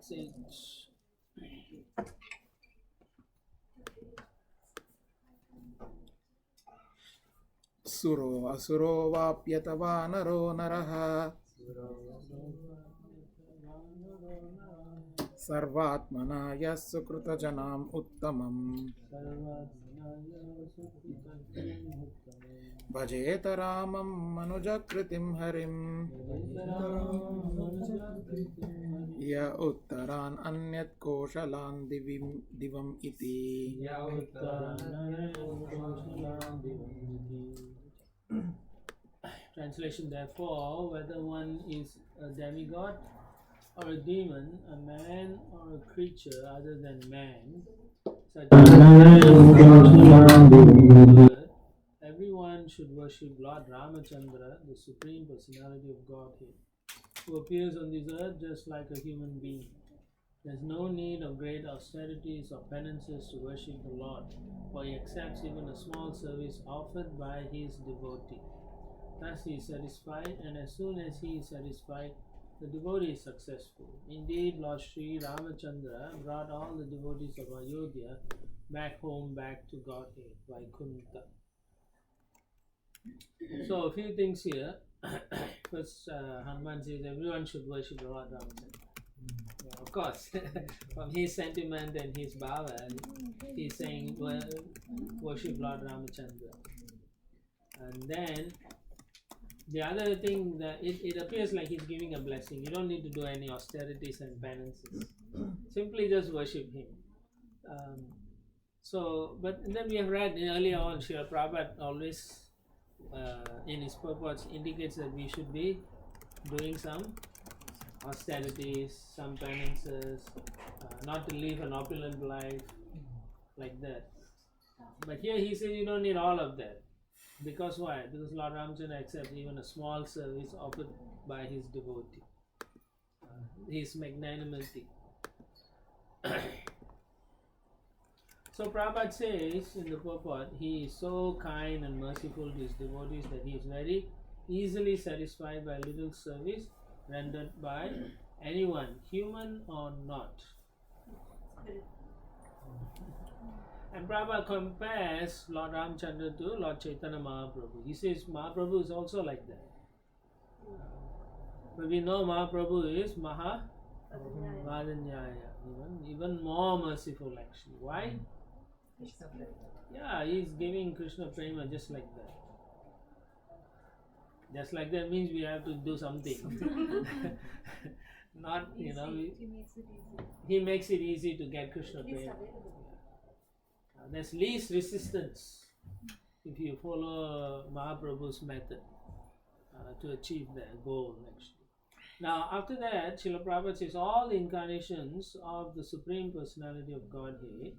6-8. Suro asuro vapyatava naro naraha sarvatmana yassukrita janam uttamam bhajeta ramam manujakritim harim ya uttaran anyat koshalan divam iti. Translation: therefore, whether one is a demigod or a demon, a man or a creature other than man, such as everyone should worship Lord Ramachandra, the Supreme Personality of Godhead, who appears on this earth just like a human being. There is no need of great austerities or penances to worship the Lord, for he accepts even a small service offered by his devotee. Thus he is satisfied, and as soon as he is satisfied, the devotee is successful. Indeed, Lord Sri Ramachandra brought all the devotees of Ayodhya back home, back to Godhead, Vaikuntha. So, a few things here. First, Hanuman says everyone should worship Lord Ramachandra. Yeah, of course, from his sentiment and his bhava, he's saying worship Lord Ramachandra. And then the other thing, that it appears like he's giving a blessing. You don't need to do any austerities and penances. Simply just worship him. But then we have read earlier on, Srila Prabhupada always in his purports indicates that we should be doing some austerities, some penances, not to live an opulent life, like that. But here he says you don't need all of that. Because why? Because Lord Ramachandra accepts even a small service offered by his devotee. His magnanimity. So Prabhupada says in the purport, he is so kind and merciful to his devotees that he is very easily satisfied by little service rendered by anyone, human or not. And Prabhupada compares Lord Ramachandra to Lord Chaitanya Mahaprabhu. He says Mahaprabhu is also like that. But we know Mahaprabhu is Mahadanyaya, even more merciful actually. Why? Yeah, he is giving Krishna Prema just like that. Just like that means we have to do something. Not, he makes it easy to get Krishna Prema. There's least resistance if you follow Mahaprabhu's method to achieve that goal actually. Now after that, Srila Prabhupada says all the incarnations of the Supreme Personality of Godhead,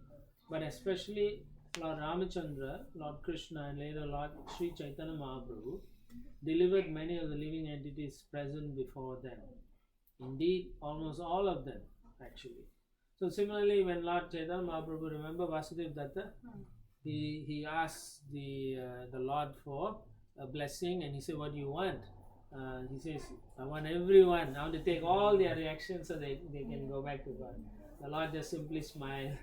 but especially Lord Ramachandra, Lord Krishna and later Lord Sri Chaitanya Mahaprabhu, delivered many of the living entities present before them. Indeed, almost all of them actually. So similarly, when Lord Chaitanya Mahaprabhu, remember Vasudeva Datta, he asked the Lord for a blessing, and he said, "What do you want?" He says, "I want everyone. I want to take all their reactions so they can go back to God." The Lord just simply smiled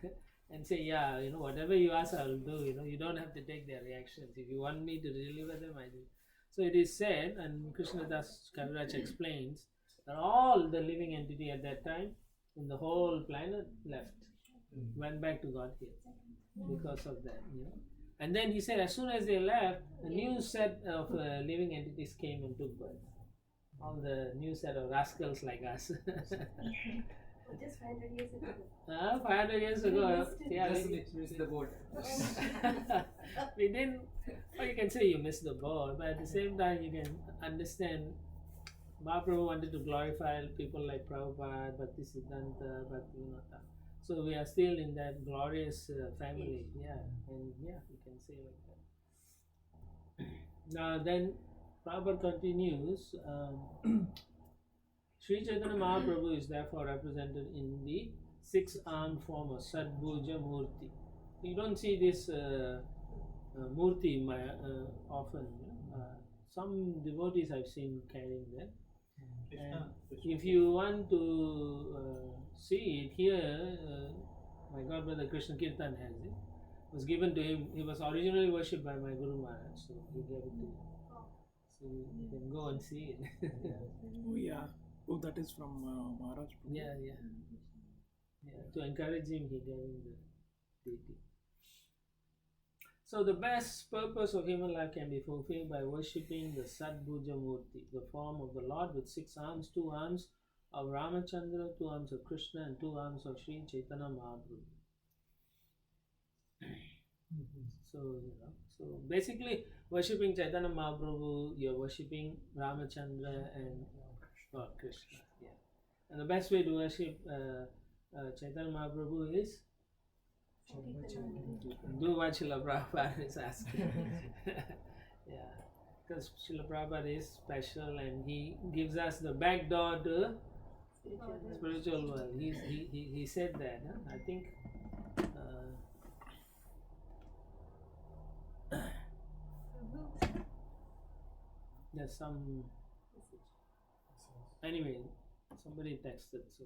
and say, "Yeah, whatever you ask, I will do. You don't have to take their reactions. If you want me to deliver them, I do." So it is said, and Krishnadas Kaviraj explains that all the living entity at that time in the whole planet left, went back to Godhead because of that. And then he said, as soon as they left, a new set of living entities came and took birth. All the new set of rascals like us. Just 500 years ago. 500 years ago. Just missed the boat. We didn't, or you can say you missed the boat, but at the same time you can understand Mahaprabhu wanted to glorify people like Prabhupada, Bhaktisiddhanta, Bhaktivinoda. So we are still in that glorious family. You can say like that. Now then, Prabhupada continues. Sri Chaitanya Mahaprabhu is therefore represented in the six-armed form of Sadbhuja Murti. You don't see this Murti often. Some devotees I've seen carrying that. And if you want to see it here, my God Brother Krishna Kirtan has it. It was given to him. He was originally worshipped by my Guru Maharaj, so he gave it to him. So you can go and see it. Oh yeah. Oh, that is from Maharaj. Yeah. To encourage him, he gave him the deity. So the best purpose of human life can be fulfilled by worshipping the Sadbhuja Murti, the form of the Lord with 6 arms, 2 arms of Ramachandra, 2 arms of Krishna, and 2 arms of Sri Chaitanya Mahaprabhu. So basically, worshipping Chaitanya Mahaprabhu, you're worshipping Ramachandra and Lord Krishna. Yeah. And the best way to worship Chaitanya Mahaprabhu is do what Srila Prabhupada is asking. Yeah, because Srila Prabhupada is special and he gives us the back door to spiritual world. He said that. I think there's some. Anyway, somebody texted. So.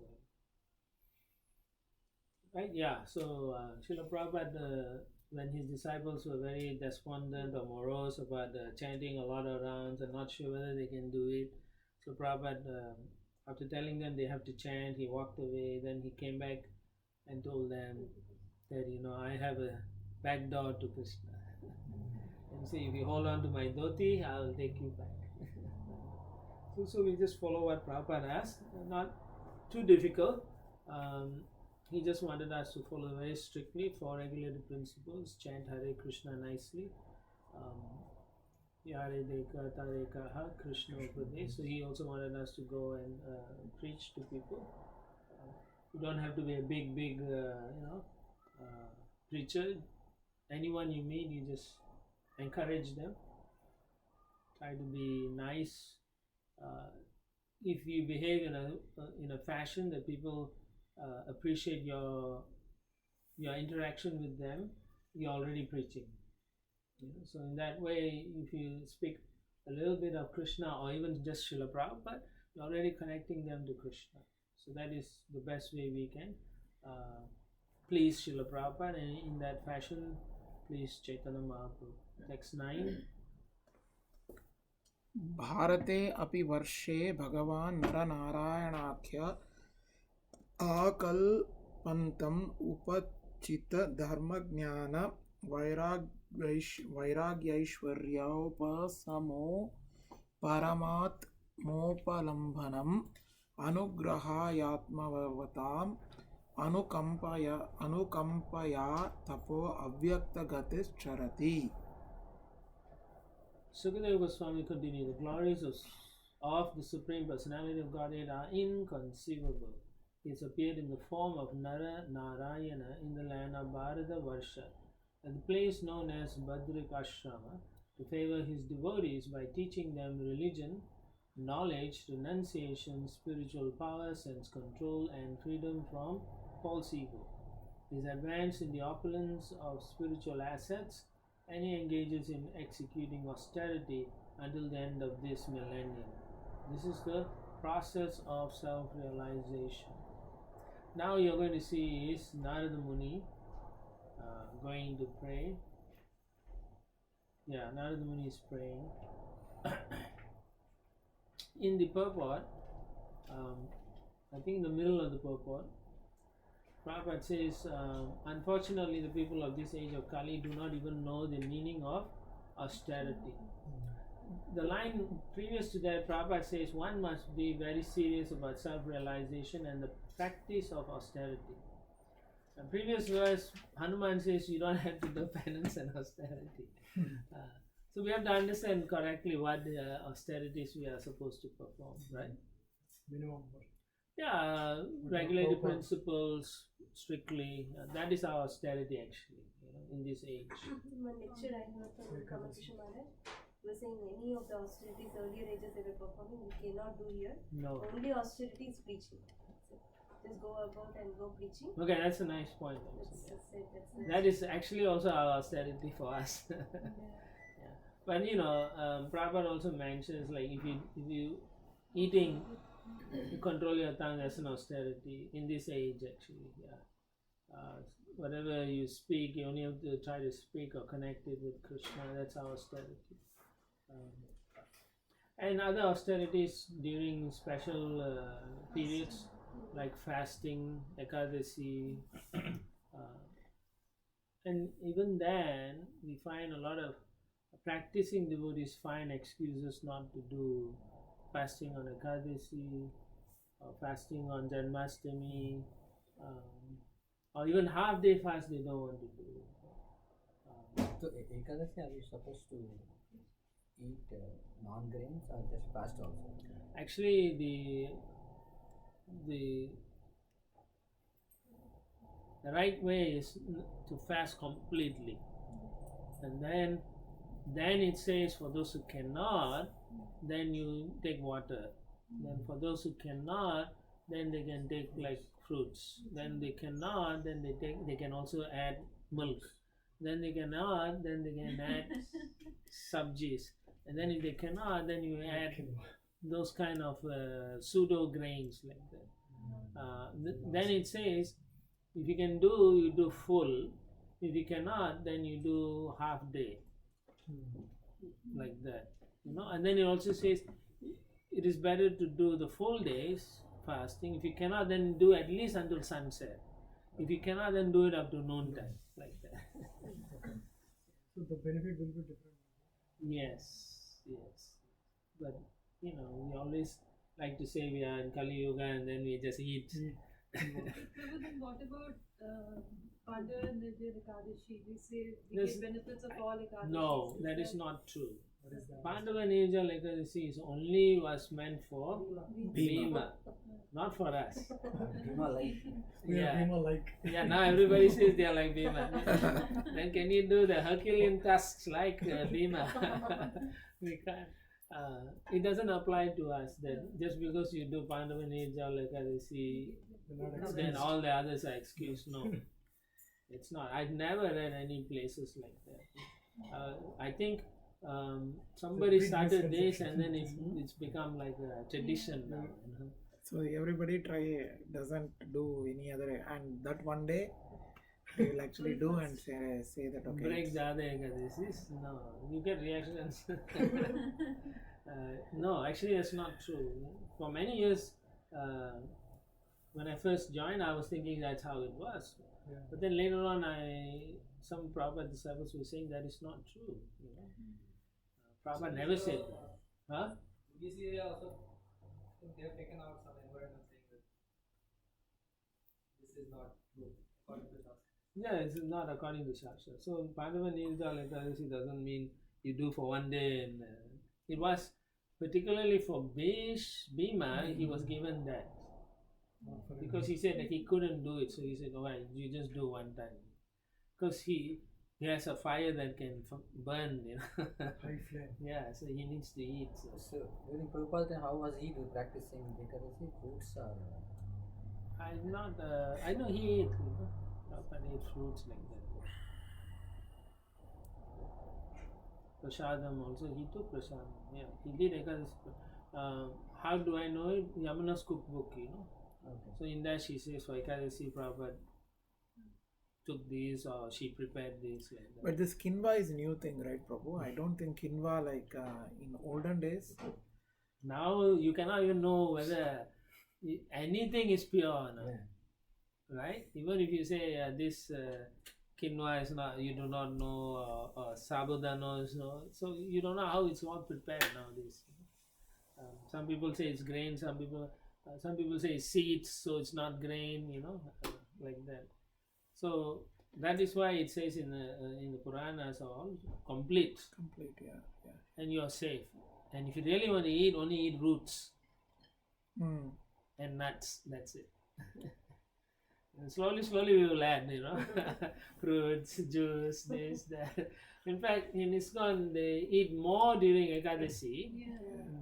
Right, yeah, so Srila Prabhupada, when his disciples were very despondent or morose about chanting a lot of rounds and not sure whether they can do it, so Prabhupada, after telling them they have to chant, he walked away, then he came back and told them that, I have a back door to Krishna. And see, if you hold on to my dhoti, I will take you back. so we just follow what Prabhupada asked, not too difficult. He just wanted us to follow very strictly 4 regulated principles, chant Hare Krishna nicely, Yare Deka Tarekaha Krishna Upadesh. So he also wanted us to go and preach to people. You don't have to be a big preacher. Anyone you meet, you just encourage them. Try to be nice. If you behave in a fashion that people appreciate your interaction with them, you're already preaching. So in that way, if you speak a little bit of Krishna or even just Srila Prabhupada, you're already connecting them to Krishna. So that is the best way we can please Srila Prabhupada, and in that fashion please Chaitanya Mahaprabhu. Text 9. भारते अपि वर्षे भगवान् नरनारायणाख्य आकल्पन्तम् उपचित धर्मज्ञान वैराग्यैश्वर्योपशमो परमात्मोपलम्भनम् अनुग्रहायात्मवताम् अनुकम्पया तपो अव्यक्तगतिश्चरति. Sukadeva Goswami continued, the glories of the Supreme Personality of Godhead are inconceivable. He has appeared in the form of Nara Narayana in the land of Bharata Varsha, at the place known as Badrikashrama, to favor his devotees by teaching them religion, knowledge, renunciation, spiritual power, sense control, and freedom from false ego. He is advanced in the opulence of spiritual assets, and he engages in executing austerity until the end of this millennium. This is the process of self-realization. Now you're going to see is Narada Muni going to pray. Yeah, Narada Muni is praying. In the purport, I think in the middle of the purport, Prabhupada says, unfortunately the people of this age of Kali do not even know the meaning of austerity. The line previous to that, Prabhupada says one must be very serious about self-realization and the practice of austerity. The previous verse, Hanuman says you don't have to do penance and austerity. So we have to understand correctly what austerities we are supposed to perform, right? Minimum. Yeah, regulated principles, strictly. That is our austerity actually, in this age. One lecture I heard from Kamakisha Maharaj was saying any of the austerities earlier ages they were performing, we cannot do here. No. Only austerity is preaching. So just go about and go preaching. Okay, that's a nice point. Also. That's That is actually also our austerity for us. But Prabhupada also mentions, like if you eating You control your tongue as an austerity in this age, actually. Yeah. Whatever you speak, you only have to try to speak or connect it with Krishna. That's our austerity. And other austerities during special periods like fasting, Ekadasi, and even then we find a lot of practicing devotees find excuses not to do fasting on Ekadasi, or fasting on Janmashtami, or even half day fast they don't want to do. So Ekadasi, are we supposed to eat non-grains or just fast also? Actually, the right way is to fast completely, and then it says for those who cannot, then you take water. Then for those who cannot, then they can take like fruits. Then they cannot, then they can also add milk. Then they cannot, then they can add sabjis. And then if they cannot, then you add those kind of pseudo grains like that. Then it says, if you can do, you do full. If you cannot, then you do half day, like that. And then it also says, it is better to do the full days fasting. If you cannot, then do at least until sunset. If you cannot, then do it up to noon time, like that. So the benefit will be different. Yes. But we always like to say we are in Kali Yuga and then we just eat. Prabhu, then what about Pandava and Nirjala Ekadashi? We say we get benefits of all Ekadashis. No, that is not true. Pandava and Nirjala Ekadashi only was meant for Bhima, not for us. Bhima like. We are Bhima like. Yeah, now everybody says they are like Bhima. Then can you do the Herculean tasks like Bhima? We can't. It doesn't apply to us that just because you do Pandava and Nirjala Ekadashi, then all the others are excused. No, it's not. I've never read any places like that. I think somebody started this and then it's become like a tradition now. So everybody doesn't do any other, and that one day they will actually do and say that okay. Break the other Ekadashis. No, you get reactions. No, actually that's not true. For many years, when I first joined, I was thinking that's how it was. Yeah. But then later on, some Prabhupada disciples were saying that is not true. Prabhupada never said that. Huh? This area also, they have taken out some environment saying that this is not true according to Shastra. Yeah, it's not according to Shastra. So Pandava Nirjala Ekadasi doesn't mean you do for one day. And it was particularly for Bhima, he was given that. Because he said that he couldn't do it, so he said, "Oh, you just do one time." Because he has a fire that can burn, High flame. Yeah, so he needs to eat. So during Prabhupada time, how was he practicing Ekadasi? Fruits or? I'm not. I know he ate. Prabhupada ate fruits like that. Prasadam also, he took prasadam. Yeah, he did Ekadasi. How do I know it? Yamuna's cookbook, Okay. So in that she says for Ekadasi, Prabhupada took this or she prepared this like that. But this kinva is new thing, right, Prabhu? I don't think kinva like in olden days. Now you cannot even know whether anything is pure or not. Yeah. Right? Even if you say this quinoa is not, you do not know, or sabudana is not, so you don't know how it's all prepared nowadays. Some people say it's grain, some people say it's seeds, so it's not grain, like that. So that is why it says in the Puranas all complete, Yeah. and you are safe. And if you really want to eat, only eat roots and nuts. That's it. And slowly we will add, fruits, juice, this, that. In fact, in ISKCON, they eat more during Ekadasi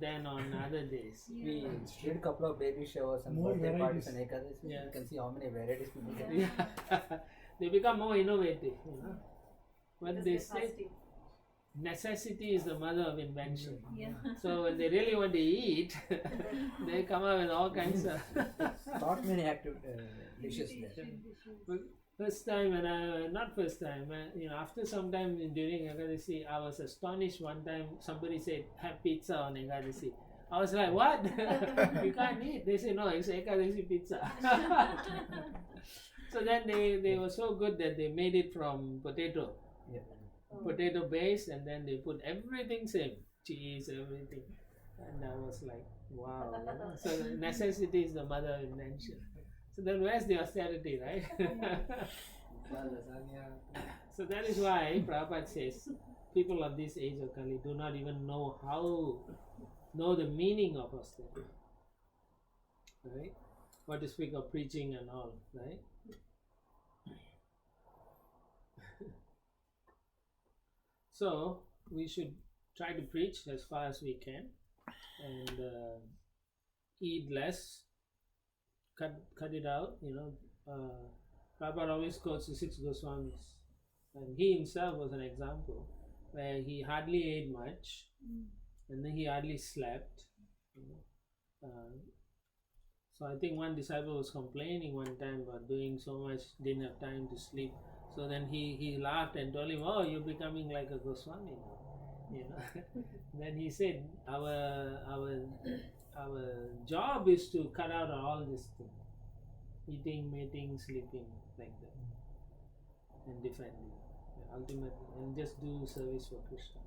than on other days. We did a couple of baby showers and More birthday parties varieties. and Ekadasi. Yeah. You can see how many varieties people get. Yeah. They become more innovative, When Because they they're say, fasting. necessity is the mother of invention. Yeah. So when they really want to eat, they come up with all kinds of. Not many active dishes there. First time when not first time, after some time during Ekadasi, I was astonished. One time somebody said, have pizza on Ekadasi. I was like, what? You can't eat. They say, no, it's Ekadasi pizza. So then they were so good that they made it from potato. Yeah. Potato base, and then they put everything same. Cheese, everything. And I was like, wow. So necessity is the mother of invention. So then where's the austerity, right? So that is why Prabhupada says people of this age of Kali do not even know the meaning of austerity. Right? What to speak of preaching and all, right? So we should try to preach as far as we can and eat less. Cut it out, Prabhupada always quotes the 6 Goswamis, and he himself was an example where he hardly ate much and then he hardly slept. So I think one disciple was complaining one time about doing so much, didn't have time to sleep. So then he laughed and told him, "Oh, you're becoming like a Goswami now." Then he said, our job is to cut out all this thing, eating, mating, sleeping, like that, and defending, ultimately, and just do service for Krishna.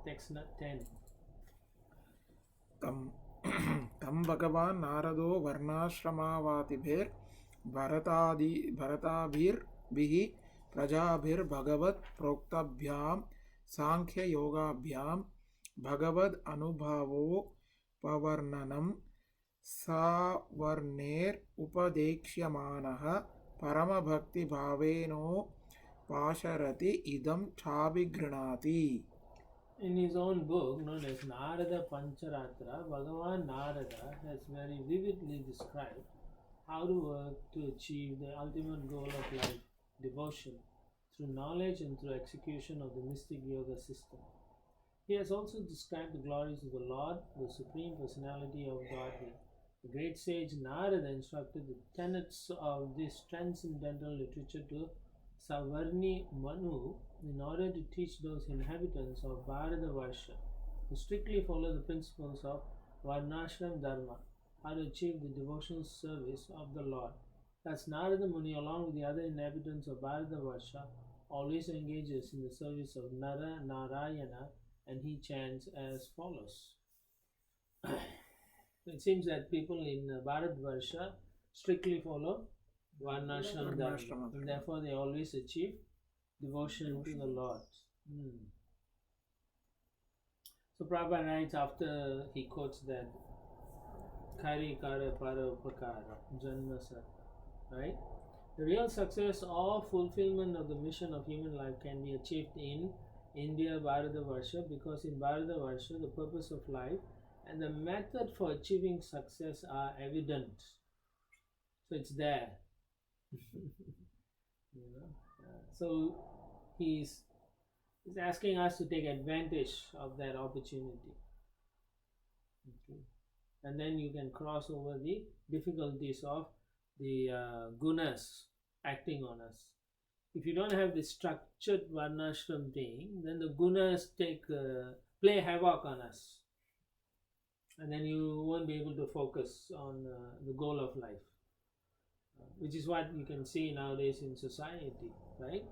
Text 10. तं भगवान् नारदो वर्णाश्रमावातिभिर् भरताभिर्भिः प्रजाभिर्भगवत् प्रोक्ताभ्यां सांख्ययोगाभ्यां भगवद् अनुभवोपवर्णनं सावर्णेर् उपदेक्ष्यमानः परमभक्तिभावेनोपाशरति इदं चाभिगृह्णाति. In his own book known as Narada Pancharatra, Bhagavan Narada has very vividly described how to work to achieve the ultimate goal of life, devotion, through knowledge and through execution of the mystic yoga system. He has also described the glories of the Lord, the Supreme Personality of Godhead. The great sage Narada instructed the tenets of this transcendental literature to Savarni Manu in order to teach those inhabitants of Bharatavarsha to strictly follow the principles of Varnashram Dharma, how to achieve the devotional service of the Lord. Thus, Narada Muni, along with the other inhabitants of Bharatavarsha, always engages in the service of Nara Narayana, and he chants as follows. It seems that people in Bharatavarsha strictly follow Varnashram Dharma, and therefore they always achieve devotion to the Lord. So Prabhupada writes, after he quotes that Kari Kara Para Upakara Janmasa, right? The real success or fulfillment of the mission of human life can be achieved in India, Bharatavarsha, because in Bharatavarsha the purpose of life and the method for achieving success are evident. So it's there. So he's asking us to take advantage of that opportunity. Okay. And then you can cross over the difficulties of the gunas acting on us. If you don't have the structured varnashram thing, then the gunas play havoc on us, and then you won't be able to focus on the goal of life, which is what you can see nowadays in society, right?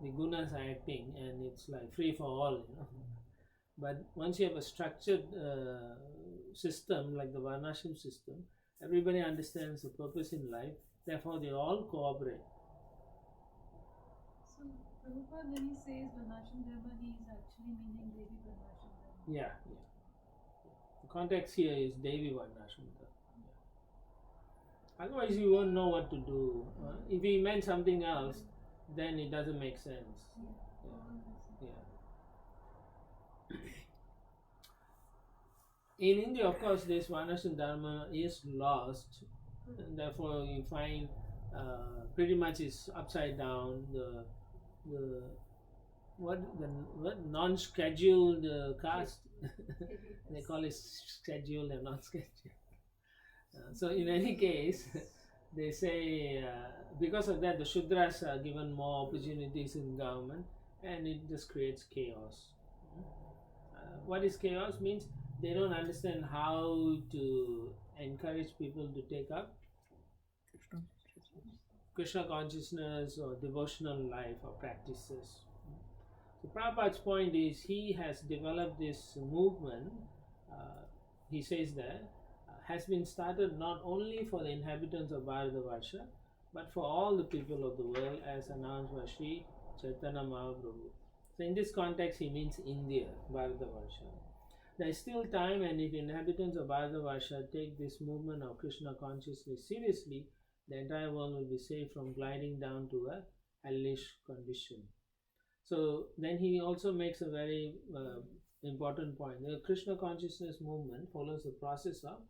The gunas are acting and it's like free for all, But once you have a structured system like the varnashram system, everybody understands the purpose in life, therefore they all cooperate. So, Prabhupada, when he says Varnashram Dharma, he is actually meaning Devi Varnashram Dharma. Yeah. The context here is Devi Varnashram Dharma. Otherwise you won't know what to do. If he meant something else, then it doesn't make sense. In India, of course, this Varnashram Dharma is lost, and therefore you find pretty much it's upside down. The what non-scheduled caste. They call it scheduled and non-scheduled. So in any case, they say because of that the Shudras are given more opportunities in government, and it just creates chaos. What is chaos means they don't understand how to encourage people to take up Krishna consciousness or devotional life or practices. So Prabhupada's point is he has developed this movement, he says that, has been started not only for the inhabitants of Bharatavarsha, but for all the people of the world, as announced by Sri Chaitanya Mahaprabhu. So in this context he means India, Bharatavarsha. There is still time, and if inhabitants of Bharatavarsha take this movement of Krishna consciousness seriously, the entire world will be saved from gliding down to a hellish condition. So then he also makes a very important point. The Krishna consciousness movement follows the process of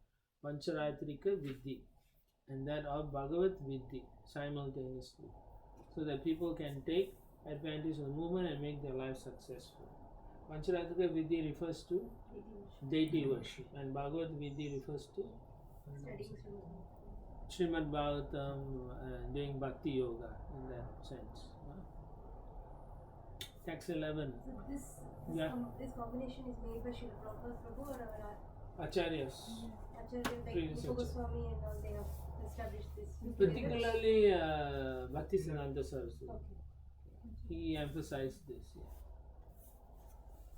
Pancharatrika Vidhi and that of Bhagavat Vidhi simultaneously, so that people can take advantage of the movement and make their life successful. Pancharatrika Vidhi refers to deity worship, and Bhagavat Vidhi refers to Srimad Bhagavatam, doing Bhakti Yoga in that sense. Text 11. So this combination is made by Srila Prabhu or our Acharyas. Acharya, like Previous Rupa Goswami and all, they have established this. Particularly Bhakti Siddhanta Saraswati. Okay. He emphasized this,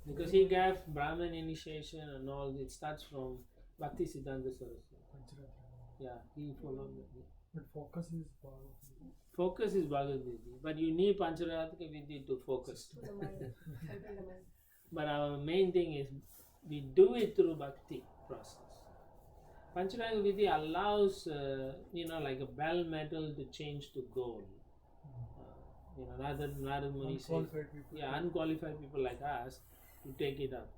because he gave Brahman initiation and all. It starts from Bhakti Siddhanta Saraswati. Yeah, he followed that. Yeah. But focus is Bhagavad. Focus is Bhagavad Vidhi, but you need Pancharatrika Vidhi to focus. To the mind, control the mind. But our main thing is we do it through Bhakti process. Pancharatrika Vidhi allows, like a bell metal to change to gold. Narad Muni says, Unqualified people. unqualified people like us to take it up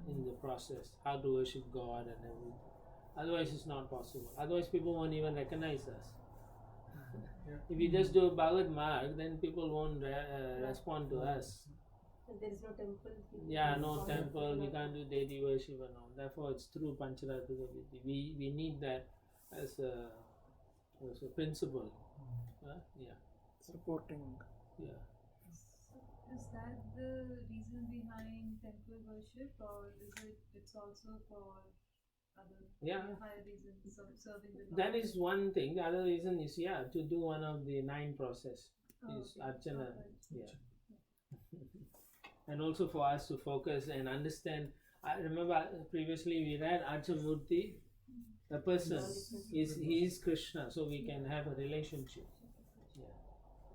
in the process, how to worship God and everything. Otherwise, it's not possible. Otherwise, people won't even recognize us. Yeah. If we just do a Bhagavad Marg, then people won't respond to us. And there is no temple. Yeah, no temple, we can't do deity worship and all. Therefore, it's through Pancharatrika Vidhi. We need that as a principle. Supporting. Yeah. Is that the reason behind temple worship, or it's also for other higher reasons of serving the Lord? That is one thing. The other reason is to do one of the 9 process is Archana. Yeah. And also for us to focus and understand. I remember previously we read Archamurti. The person he is Krishna, so we can have a relationship.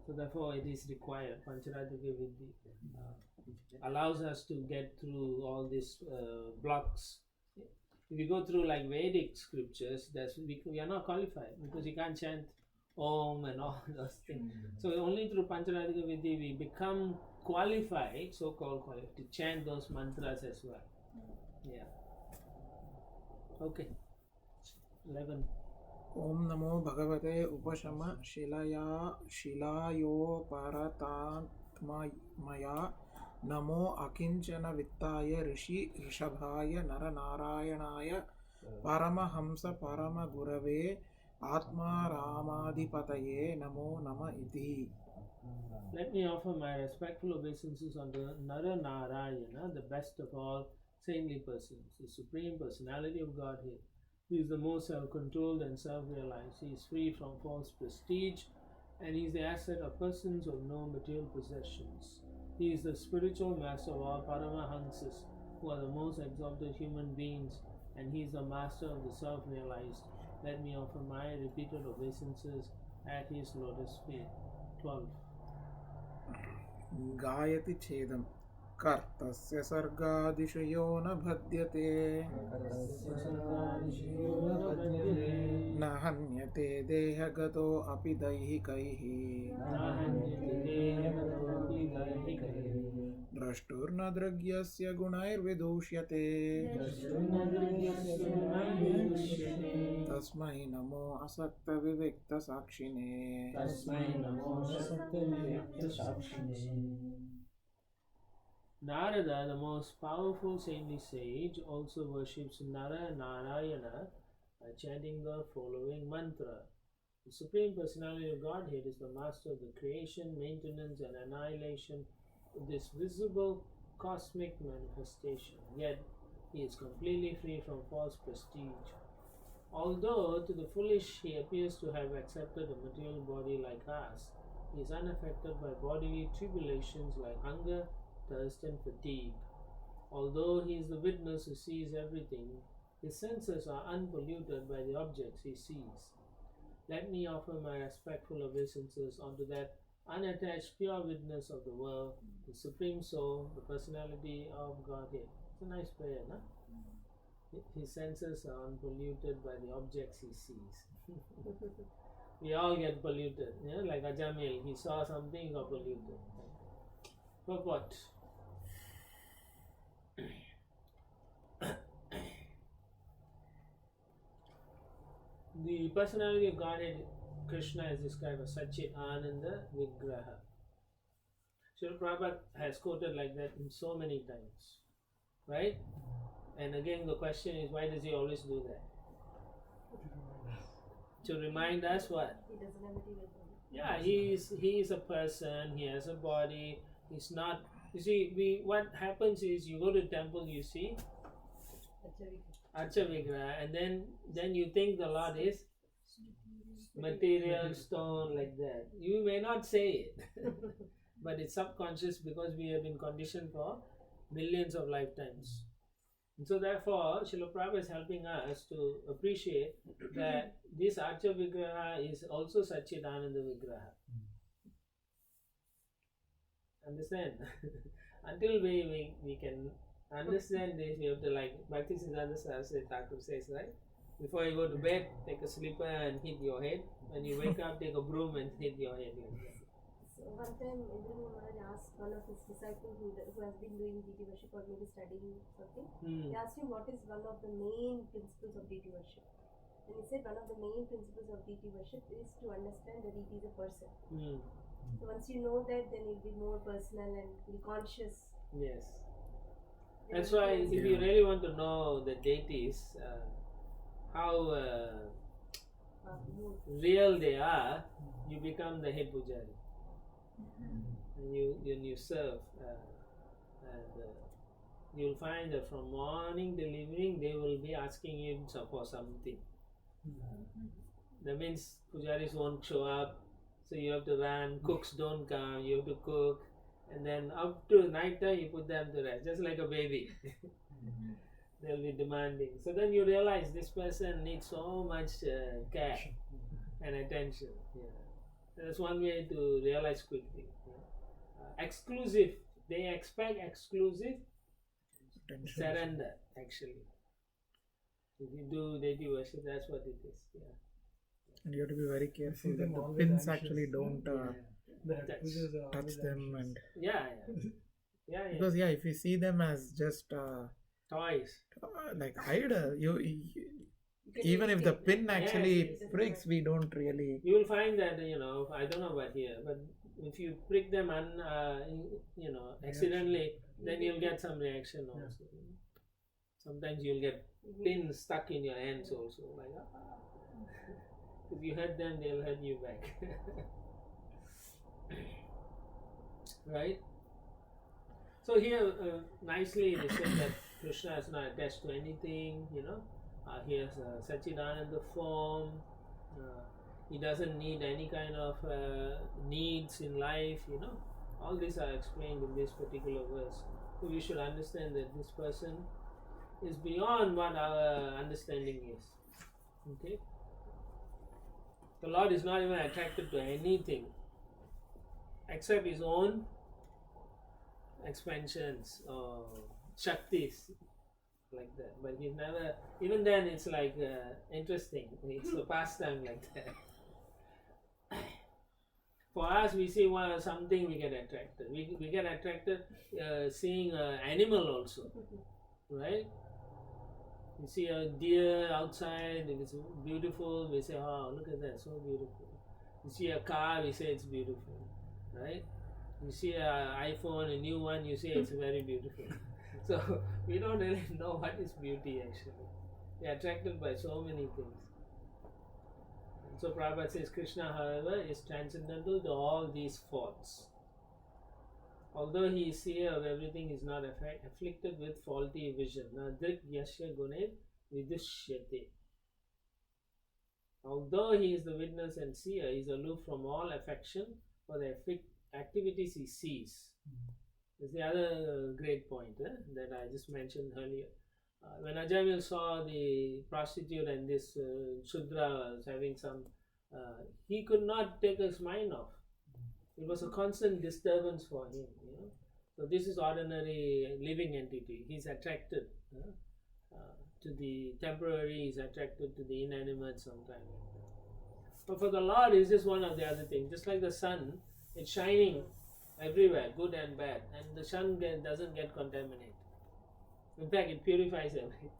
So therefore it is required. Pancharatrika Vidhi allows us to get through all these blocks. If you go through like Vedic scriptures, we are not qualified because you can't chant Om and all those things. So only through Pancharatrika Vidhi we become qualified, so-called qualified, to chant those mantras as well. Yeah. Okay. 11. Om Namo Bhagavate Upashama Shilayo Paratatmaya Namo Akinchana Vittaya Rishi Rishabhaya Naranarayanaya Paramahamsa Paramagurave Atma Ramadipataye Namo Nama Iti. Let me offer my respectful obeisances unto Naranarayana, the best of all saintly persons, the Supreme Personality of Godhead. He is the most self-controlled and self-realized. He is free from false prestige, and he is the asset of persons of no material possessions. He is the spiritual master of all Paramahansas, who are the most exalted human beings, and he is the master of the self-realized. Let me offer my repeated obeisances at his lotus feet. 12. Gayati Chedam Kartasya Sargadishu Yona Bhadyate Nahanyate Dehagato Apidahikaihi Drashturna Dragyasya Gunair Vidushyate Tasmai Namo Asakta Vivekta Sakshine. Narada, the most powerful saintly sage, also worships Nara Narayana by chanting the following mantra. The Supreme Personality of Godhead is the master of the creation, maintenance, and annihilation of this visible cosmic manifestation. Yet, he is completely free from false prestige. Although to the foolish he appears to have accepted a material body like us, he is unaffected by bodily tribulations like hunger, thirst, and fatigue. Although he is the witness who sees everything, his senses are unpolluted by the objects he sees. Let me offer my respectful obeisances unto that unattached pure witness of the world, the Supreme Soul, the Personality of Godhead. It's a nice prayer, no? His senses are unpolluted by the objects he sees. We all get polluted, like Ajamil, he saw something, he got polluted. For what? The personality of Godhead, Krishna, is described as Satchit Ananda Vigraha. Srila Prabhupada has quoted like that in so many times, right? And again, the question is, why does he always do that? To remind us what? He doesn't have material body. Yeah, he is a person. He has a body. He's not. You see, what happens is you go to temple, you see Archa Vigraha, and then you think the Lord is material, stone, like that. You may not say it, but it's subconscious because we have been conditioned for millions of lifetimes. And so therefore, Srila Prabhupada is helping us to appreciate that this Archa Vigraha is also Satchidananda Vigraha. Understand? Until we can understand this, we have to, like Bhakti Siddhanta Saraswati Thakur says, right? Before you go to bed, take a slipper and hit your head. When you wake up, take a broom and hit your head. So one time Indra Maharaj asked one of his disciples who has been doing deity worship or maybe studying something, he asked him what is one of the main principles of deity worship. And he said one of the main principles of deity worship is to understand that deity is a person. So once you know that, then you'll be more personal and be conscious. Yes. Then That's you why can- if you really want to know the deities, how real they are, you become the head pujari. And you serve, and you'll find that from morning till evening they will be asking you for something. That means pujaris won't show up, so you have to run. Cooks don't come, you have to cook, and then up to night time you put them to rest, just like a baby. They'll be demanding. So then you realize this person needs so much care and attention. That's one way to realize quickly. Exclusive. They expect exclusive surrender, actually. If you do deity worship, that's what it is. And you have to be very careful see that them the always pins anxious, actually no? don't The Touch. pujas are touch always them. anxious. And Yeah. because if you see them as just Toys. like idle, you can even if the imitate pin them. actually Yes, yes. pricks, we don't really. You will find that, I don't know about here, but if you prick them accidentally, then you'll get some reaction also. Sometimes you'll get pins stuck in your hands also, like if you hurt them, they'll hurt you back. Right? So here, nicely they said that Krishna is not attached to anything, he has a Satchidananda form, he doesn't need any kind of needs in life, all these are explained in this particular verse. So we should understand that this person is beyond what our understanding is. Okay? The Lord is not even attracted to anything except his own expansions or shaktis, like that. But he's never, even then it's like interesting. It's a pastime like that. For us, we see something, we get attracted. We get attracted seeing an animal also, right? You see a deer outside, if it's beautiful, we say, oh, look at that, so beautiful. You see a car, we say it's beautiful, right? You see an iPhone, a new one, you say it's very beautiful. So we don't really know what is beauty actually. We are attracted by so many things. And so Prabhupada says Krishna, however, is transcendental to all these faults. Although he is seer of everything, he is not afflicted with faulty vision. Nadrik yasya gune vidushyate. Although he is the witness and seer, he is aloof from all affection for the activities he sees. That's the other great point that I just mentioned earlier. When Ajamil saw the prostitute and this Shudra was having some, he could not take his mind off. It was a constant disturbance for him. So this is ordinary living entity. He's attracted to the temporary, he's attracted to the inanimate sometimes. But for the Lord, it's just one of the other things. Just like the sun, it's shining everywhere, good and bad, and the sun doesn't get contaminated. In fact, it purifies everything.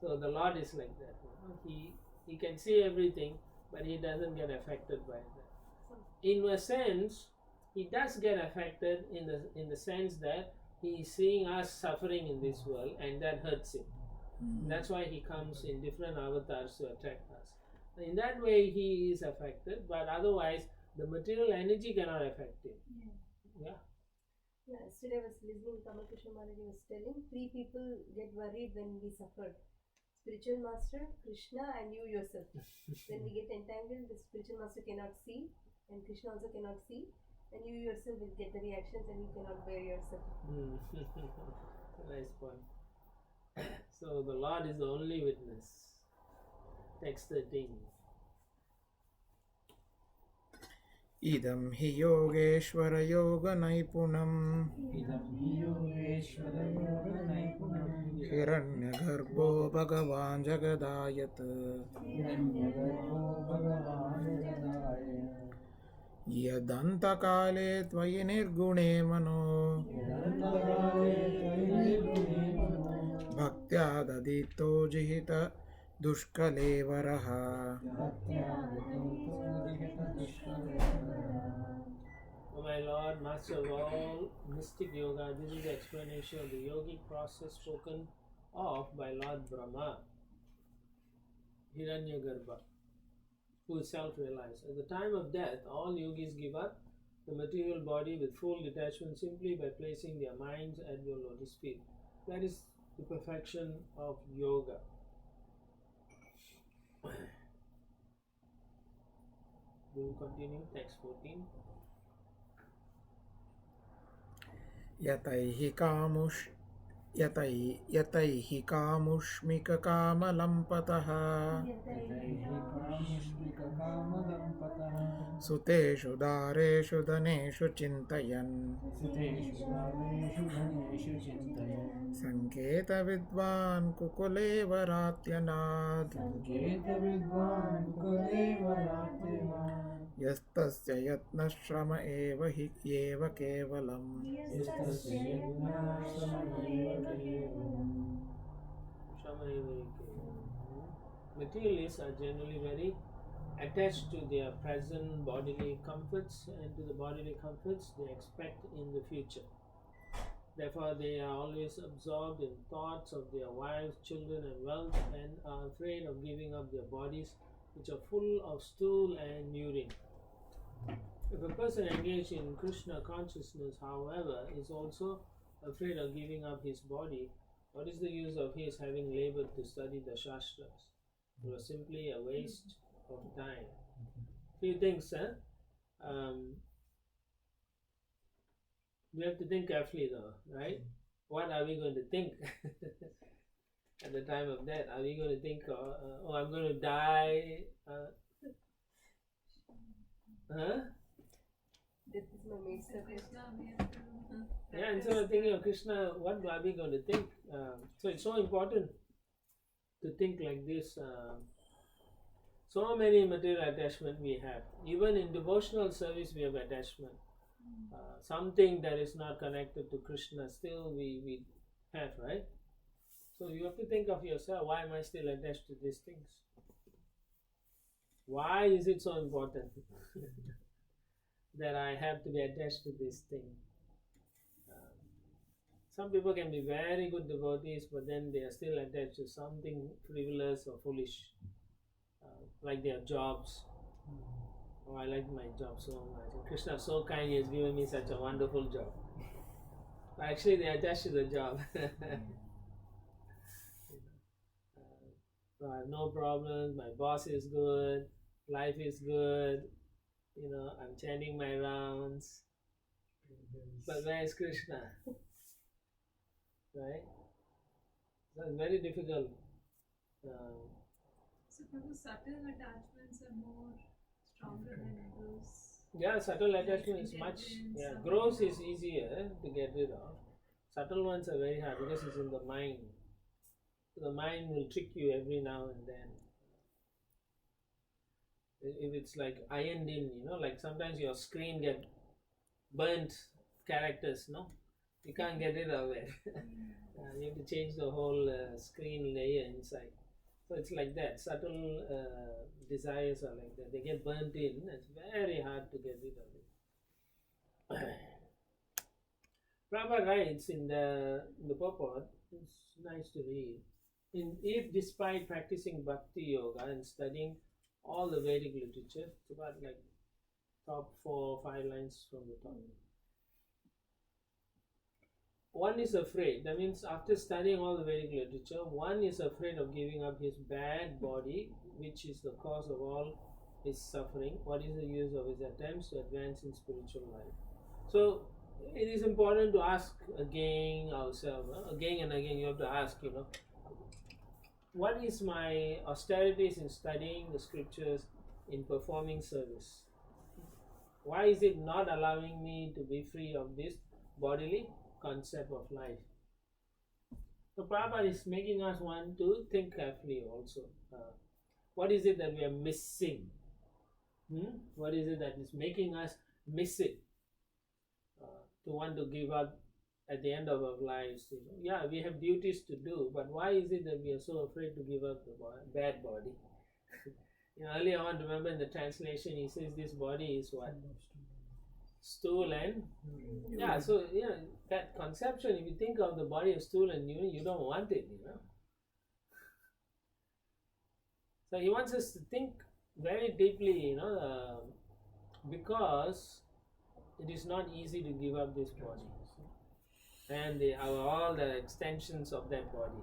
So the Lord is like that. He can see everything, but he doesn't get affected by that. In a sense, he does get affected in the sense that he is seeing us suffering in this world, and that hurts him. That's why he comes in different avatars to attract us. In that way, he is affected, but otherwise, the material energy cannot affect him. Yeah. Yesterday I was listening to Kamal Krishna Maharaj, he was telling 3 people get worried when we suffered. Spiritual master, Krishna, and you yourself. When we get entangled, the spiritual master cannot see, and Krishna also cannot see, and you yourself will get the reactions and you cannot bear yourself. Nice point. So the Lord is the only witness. Text 13. Idam hi yogeshwara yoga naipunam hiranya garbho bhagavan jagadayat yadanta kale tvayi nirgune mano bhaktya dadito jihita dushkalevaraha. O my Lord, Master of all mystic yoga, this is the explanation of the yogic process spoken of by Lord Brahma, Hiranyagarbha, who is self-realized. At the time of death, all yogis give up the material body with full detachment simply by placing their minds at your lotus feet. That is the perfection of yoga. We will continue, text 14. Yataihi kamushmika kamalampataha suteshu dareshu dhaneshu chintayan sanketa vidvan kukuleva ratyanad yastasya yatnashrama eva hi eva kevalam. Materialists are generally very attached to their present bodily comforts and to the bodily comforts they expect in the future. Therefore, they are always absorbed in thoughts of their wives, children, and wealth, and are afraid of giving up their bodies, which are full of stool and urine. If a person engaged in Krishna consciousness, however, is also afraid of giving up his body, what is the use of his having labored to study the Shastras? It was simply a waste of time. Few things, we have to think carefully though, right? What are we going to think at the time of death? Are we going to think, oh, I'm going to die? This is my main subject. Yeah, instead of thinking of Krishna, what are we going to think? So it's so important to think like this. So many material attachment we have. Even in devotional service we have attachment. Something that is not connected to Krishna still we have, right? So you have to think of yourself, why am I still attached to these things? Why is it so important? that I have to be attached to this thing. Some people can be very good devotees, but then they are still attached to something frivolous or foolish, like their jobs. Oh, I like my job so much. And Krishna is so kind, he has given me such a wonderful job. Actually, they are attached to the job. So I have no problems, my boss is good, life is good, I'm chanting my rounds. But where is Krishna? Right? So it's very difficult. So Prabhu, subtle attachments are more stronger than gross. Yeah, subtle attachment is much. Yeah, gross is easier to get rid of. Subtle ones are very hard because it's in the mind. The mind will trick you every now and then. If it's like ironed in, like sometimes your screen get burnt characters, no? You can't get rid of it. You have to change the whole screen layer inside. So it's like that. Subtle desires are like that. They get burnt in. It's very hard to get rid of it. Prabhupada writes in the purport, it's nice to read. If despite practicing bhakti yoga and studying all the Vedic literature, it's about like top 4 or 5 lines from the top. One is afraid, that means after studying all the Vedic literature, one is afraid of giving up his bad body, which is the cause of all his suffering. What is the use of his attempts to advance in spiritual life? So it is important to ask again ourselves, again and again you have to ask, what is my austerities in studying the scriptures, in performing service? Why is it not allowing me to be free of this bodily concept of life? So Prabhupada is making us want to think carefully also. What is it that we are missing? What is it that is making us miss it? To want to give up at the end of our lives. Yeah, we have duties to do, but why is it that we are so afraid to give up the bad body? Earlier on, remember in the translation, he says this body is what? Stool and so that conception, if you think of the body as stool and you don't want it, So he wants us to think very deeply, because it is not easy to give up this body and all the extensions of that body.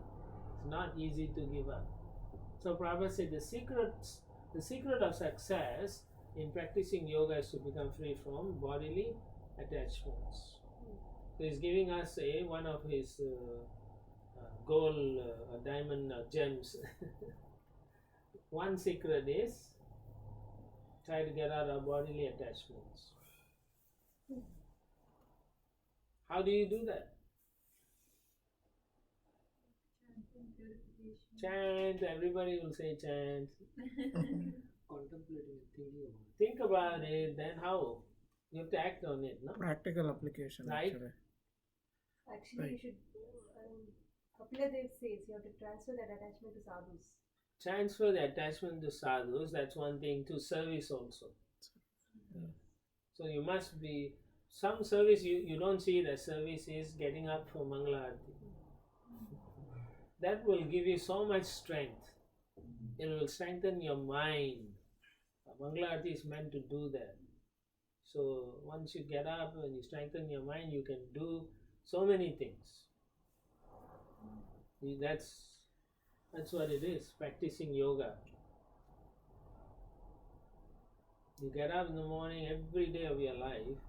It's not easy to give up. So Prabhupada said the secret of success in practicing yoga is to become free from bodily attachments. So he's giving us one of his gold, diamond gems. One secret is try to get out of bodily attachments. How do you do that? Chant, everybody will say chant. Contemplating and thinking about it. Think about it, then how? You have to act on it, no? Practical application. Right. Actually, you should. Kapila Dev says you have to transfer that attachment to sadhus. Transfer the attachment to sadhus, that's one thing. To service also. So you must be. Some service, you don't see that service is getting up for Mangala Arati. That will give you so much strength. It will strengthen your mind. Mangala Arati is meant to do that. So once you get up and you strengthen your mind, you can do so many things. That's what it is, practicing yoga. You get up in the morning every day of your life,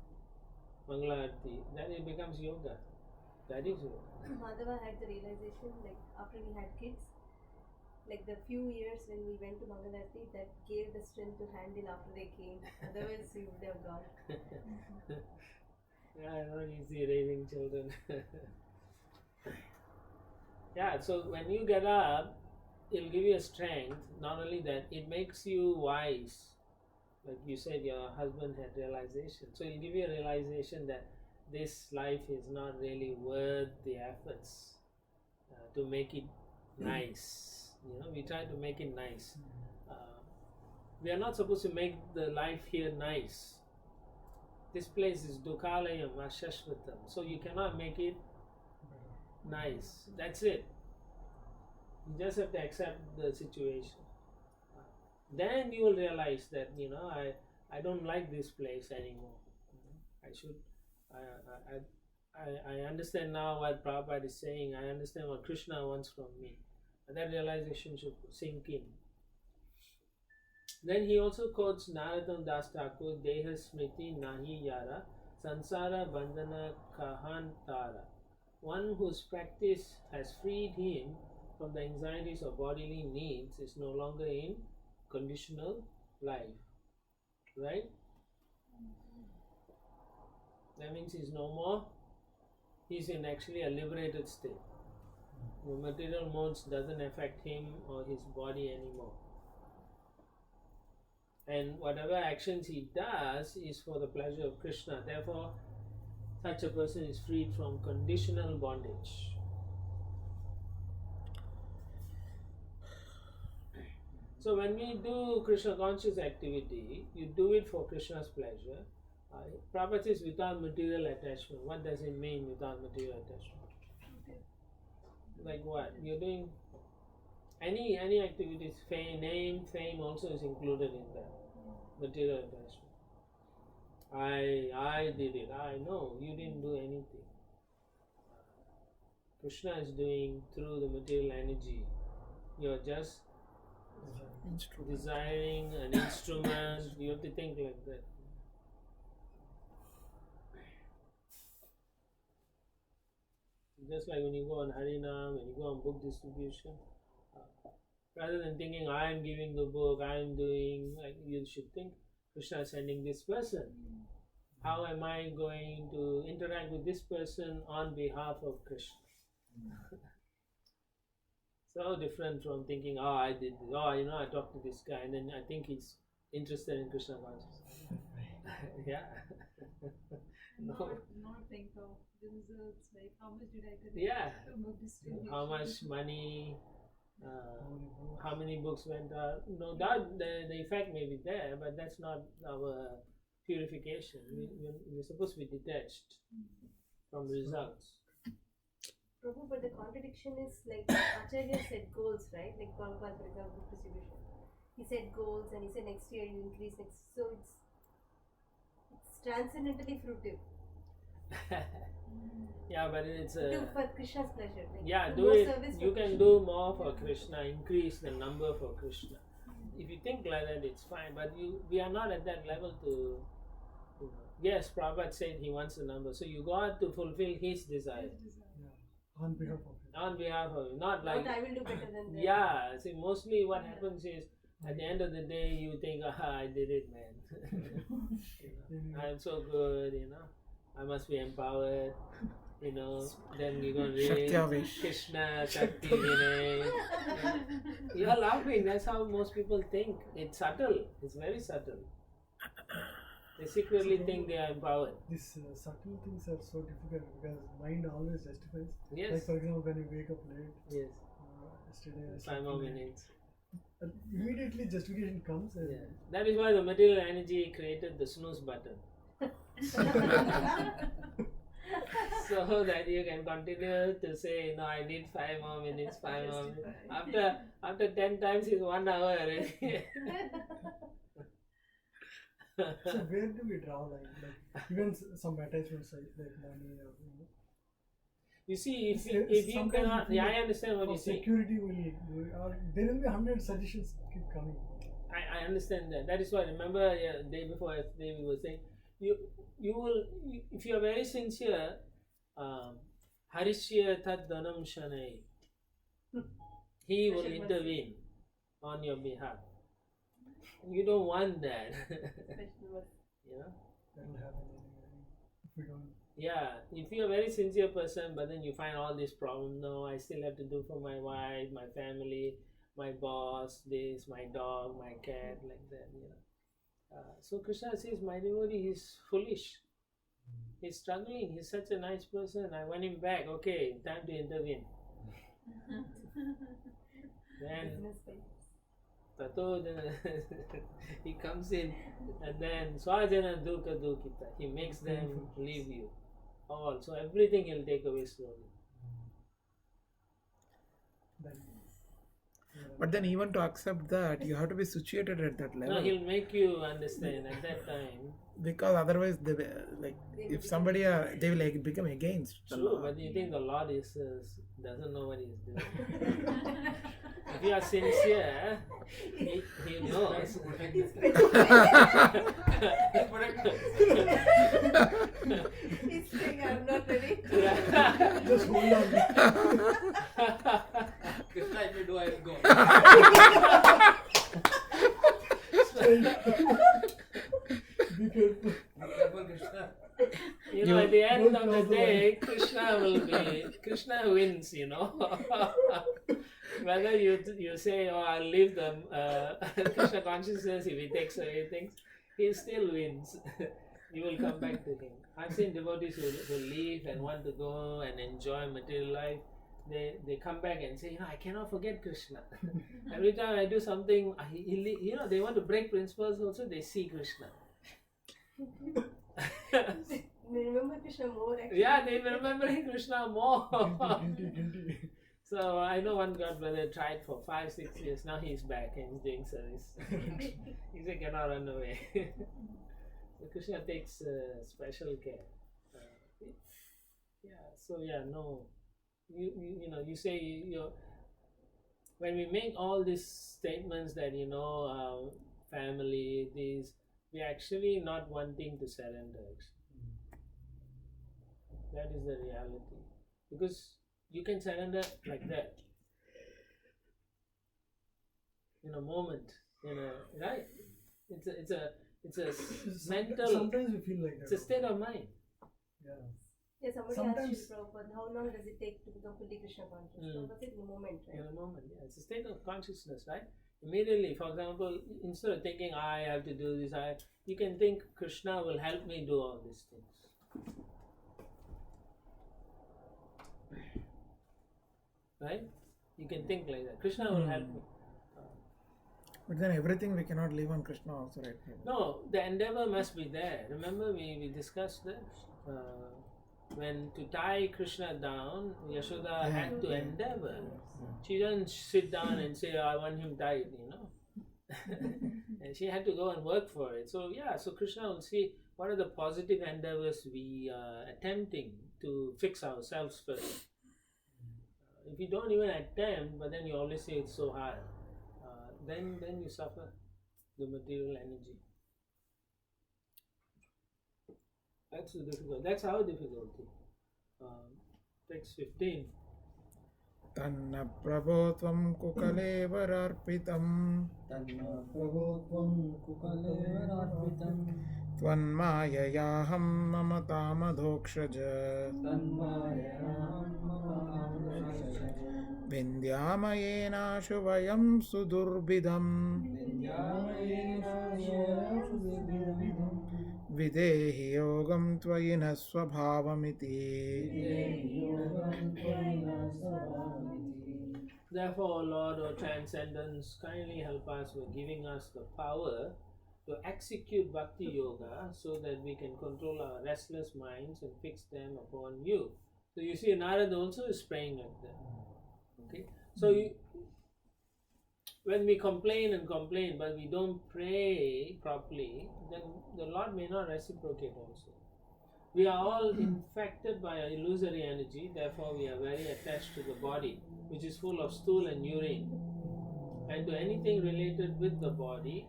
Mangala Arati, then it becomes yoga. That is yoga. Madhava had the realization, like after we had kids, like the few years when we went to Mangala Arati, that gave the strength to handle after they came. Otherwise, we would have gone. Yeah, not easy raising children. Yeah, so when you get up, it'll give you a strength. Not only that, it makes you wise. Like you said, your husband had realization. So it'll give you a realization that this life is not really worth the efforts to make it nice. We try to make it nice. We are not supposed to make the life here nice. This place is Dukalayam Ashashvatam, so you cannot make it nice. That's it. You just have to accept the situation. Then you will realize that I don't like this place anymore. I should. I understand now what Prabhupada is saying. I understand what Krishna wants from me. And that realization should sink in. Then he also quotes Narottam Das Thakur, Deha Smriti Nahi Yara, Sansara Bandhana Kahantara. One whose practice has freed him from the anxieties of bodily needs is no longer in conditional life. Right? That means he's no more, he's in actually a liberated state. The material modes doesn't affect him or his body anymore. And whatever actions he does is for the pleasure of Krishna. Therefore, such a person is freed from conditional bondage. So when we do Krishna conscious activity, you do it for Krishna's pleasure. Prabhupada says without material attachment. What does it mean without material attachment? Like what? You're doing any activities, fame also is included in that. Material attachment. I did it. I know you didn't do anything. Krishna is doing through the material energy. You're just desiring an instrument. You have to think like that. Just like when you go on Harinam, when you go on book distribution, rather than thinking I am giving the book, I am doing, like you should think Krishna is sending this person. How am I going to interact with this person on behalf of Krishna? So different from thinking, oh, I did this, oh, I talked to this guy, and then I think he's interested in Krishna consciousness. Yeah. Not think of the results, like how much did I collect? Yeah. Book distribution. How much money, how many books went out. No doubt the effect may be there, but that's not our purification. We're supposed to be detached from results. Prabhu, but the contradiction is like Acharya set goals, right? Like Prabhupada, for example, book distribution. He set goals and he said next year you increase next. So it's transcendentally fruitive. Yeah, but it's Do for Krishna's pleasure. Like yeah, do more it. service You for can Krishna. do more for Krishna, increase the number for Krishna. If you think like that, it's fine. But we are not at that level to. Yes, Prabhupada said he wants the number, so you got to fulfill his desire. Yeah, on behalf of him. On behalf of him, not like I will do better than them. yeah. See, mostly what happens is at the end of the day you think, I did it, man. I'm so good, I must be empowered. Then you're going to read Krishna, Shakti, Vinay. You're laughing, that's how most people think. It's subtle, it's very subtle. They secretly think they are empowered. These subtle things are so difficult because mind always justifies. Yes. Like for example, when you wake up late. Yes. Yesterday I 5 slept more late. minutes. Immediately justification comes. And Yeah. That is why the material energy created the snooze button. So that you can continue to say, no, I need 5 more minutes, 5 more minutes. After 10 times it's 1 hour already. So where do we draw line? Like even some attachments like money or You see, if you sometimes cannot, we feel I understand what for you say. security or there will be 100 suggestions keep coming. I understand that. That is why, remember, the day before yesterday we were saying, you will, if you are very sincere, Harishya tad dhanam shanai. He will intervene on your behalf. You don't want that. That will happen anyway. If we don't. Yeah, if you're a very sincere person, but then you find all these problems. No, I still have to do for my wife, my family, my boss, this, my dog, my cat, like that. So Krishna says, my devotee is foolish. He's struggling. He's such a nice person. I want him back. Okay, time to intervene. Then Tato jana, he comes in and then swajana dukkha dukkita. He makes them leave you. All. So everything he'll take away slowly. But then even to accept that, you have to be situated at that level. No, he'll make you understand at that time. Because otherwise, they, like, if somebody they will like, become against. the True, law. but you think the Lord doesn't know what he's doing. If you are sincere, he knows. He's saying, I'm not ready. Just hold on. Krishna, if you do, I will go. Be careful. Be careful, Krishna. You know, at the end of the day, Krishna wins, you know. Whether you say, oh, I'll leave them, Krishna consciousness, if he takes away things, he still wins. You will come back to him. I've seen devotees who leave and want to go and enjoy material life. They come back and say, I cannot forget Krishna. Every time I do something, they want to break principles also, they see Krishna. They remember Krishna more actually. Yeah, they were remembering Krishna more. Guilty. So I know one God brother tried for 5-6 years. Now he's back and he's doing service. He said, cannot run away. So Krishna takes special care. You say when we make all these statements that family, these, we're actually not wanting to surrender. That is the reality. Because you can surrender like that. In a moment. Right? It's a mental. Sometimes we feel like that. It's a state of mind. Yeah. Yeah, somebody Sometimes- asked you, Prabhupada, how long does it take to become fully Krishna conscious? So was it in a moment, right? In a moment, yeah. It's a state of consciousness, right? Immediately, for example, instead of thinking, I have to do this, you can think, Krishna will help me do all these things. Right? You can think like that. Krishna will help me. But then everything we cannot live on Krishna also, right? No, the endeavor must be there. Remember we discussed that? When to tie Krishna down, Yashoda had to endeavor. She didn't sit down and say, I want him tied, And she had to go and work for it. So so Krishna will see what are the positive endeavors we are attempting to fix ourselves first. If you don't even attempt, but then you always say it's so hard, then you suffer the material energy. That's the difficult. That's our difficulty. Text 15. Tanna prabhotvam kukalevararpitam Tanna prabhotvam kukalevararpitam Tvanmayayaham mamatamadhokshaja Tanmayayam mamatamrashaja Vindyamayena shuvayam sudurbidam Vindyamayena shuvayam Videhi yogam tvayina swabhavamiti. Therefore, Lord, O Transcendence, kindly help us by giving us the power to execute Bhakti Yoga so that we can control our restless minds and fix them upon you. So you see, Narada also is praying like that. Okay? So when we complain, but we don't pray properly, then the Lord may not reciprocate also. We are all infected by an illusory energy, therefore we are very attached to the body, which is full of stool and urine. And to anything related with the body,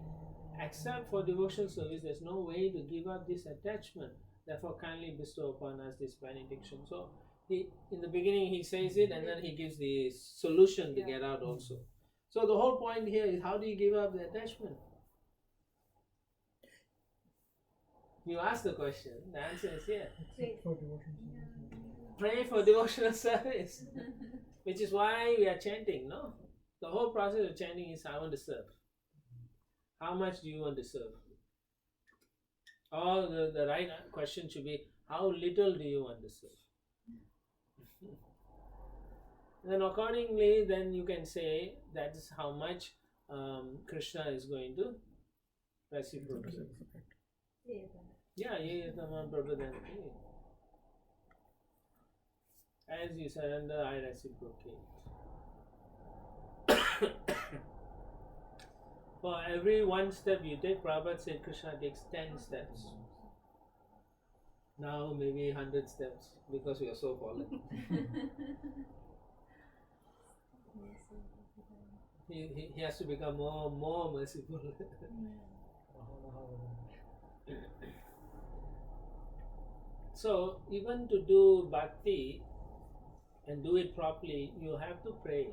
except for devotional service, there's no way to give up this attachment. Therefore, kindly bestow upon us this benediction. So, in the beginning he says it, and then he gives the solution to get out also. So the whole point here is, how do you give up the attachment? You ask the question, the answer is here. For devotion. Pray for devotional service. Which is why we are chanting, no? The whole process of chanting is, I want to serve. How much do you want to serve? Or the right question should be, how little do you want to serve? Then accordingly, then you can say that is how much Krishna is going to reciprocate. Yeah, as you surrender, I reciprocate. For every one step you take, Prabhupada said Krishna takes 10 steps. Now maybe 100 steps because we are so fallen. He has to become more merciful. So even to do bhakti and do it properly, you have to pray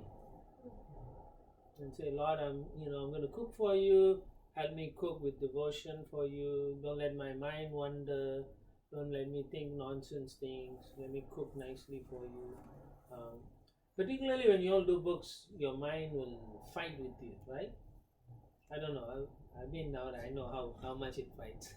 and say, Lord, I'm going to cook for you. Help me cook with devotion for you. Don't let my mind wander. Don't let me think nonsense things. Let me cook nicely for you. Particularly when you all do books, your mind will fight with you, right? I don't know. I've been out. I know how much it fights.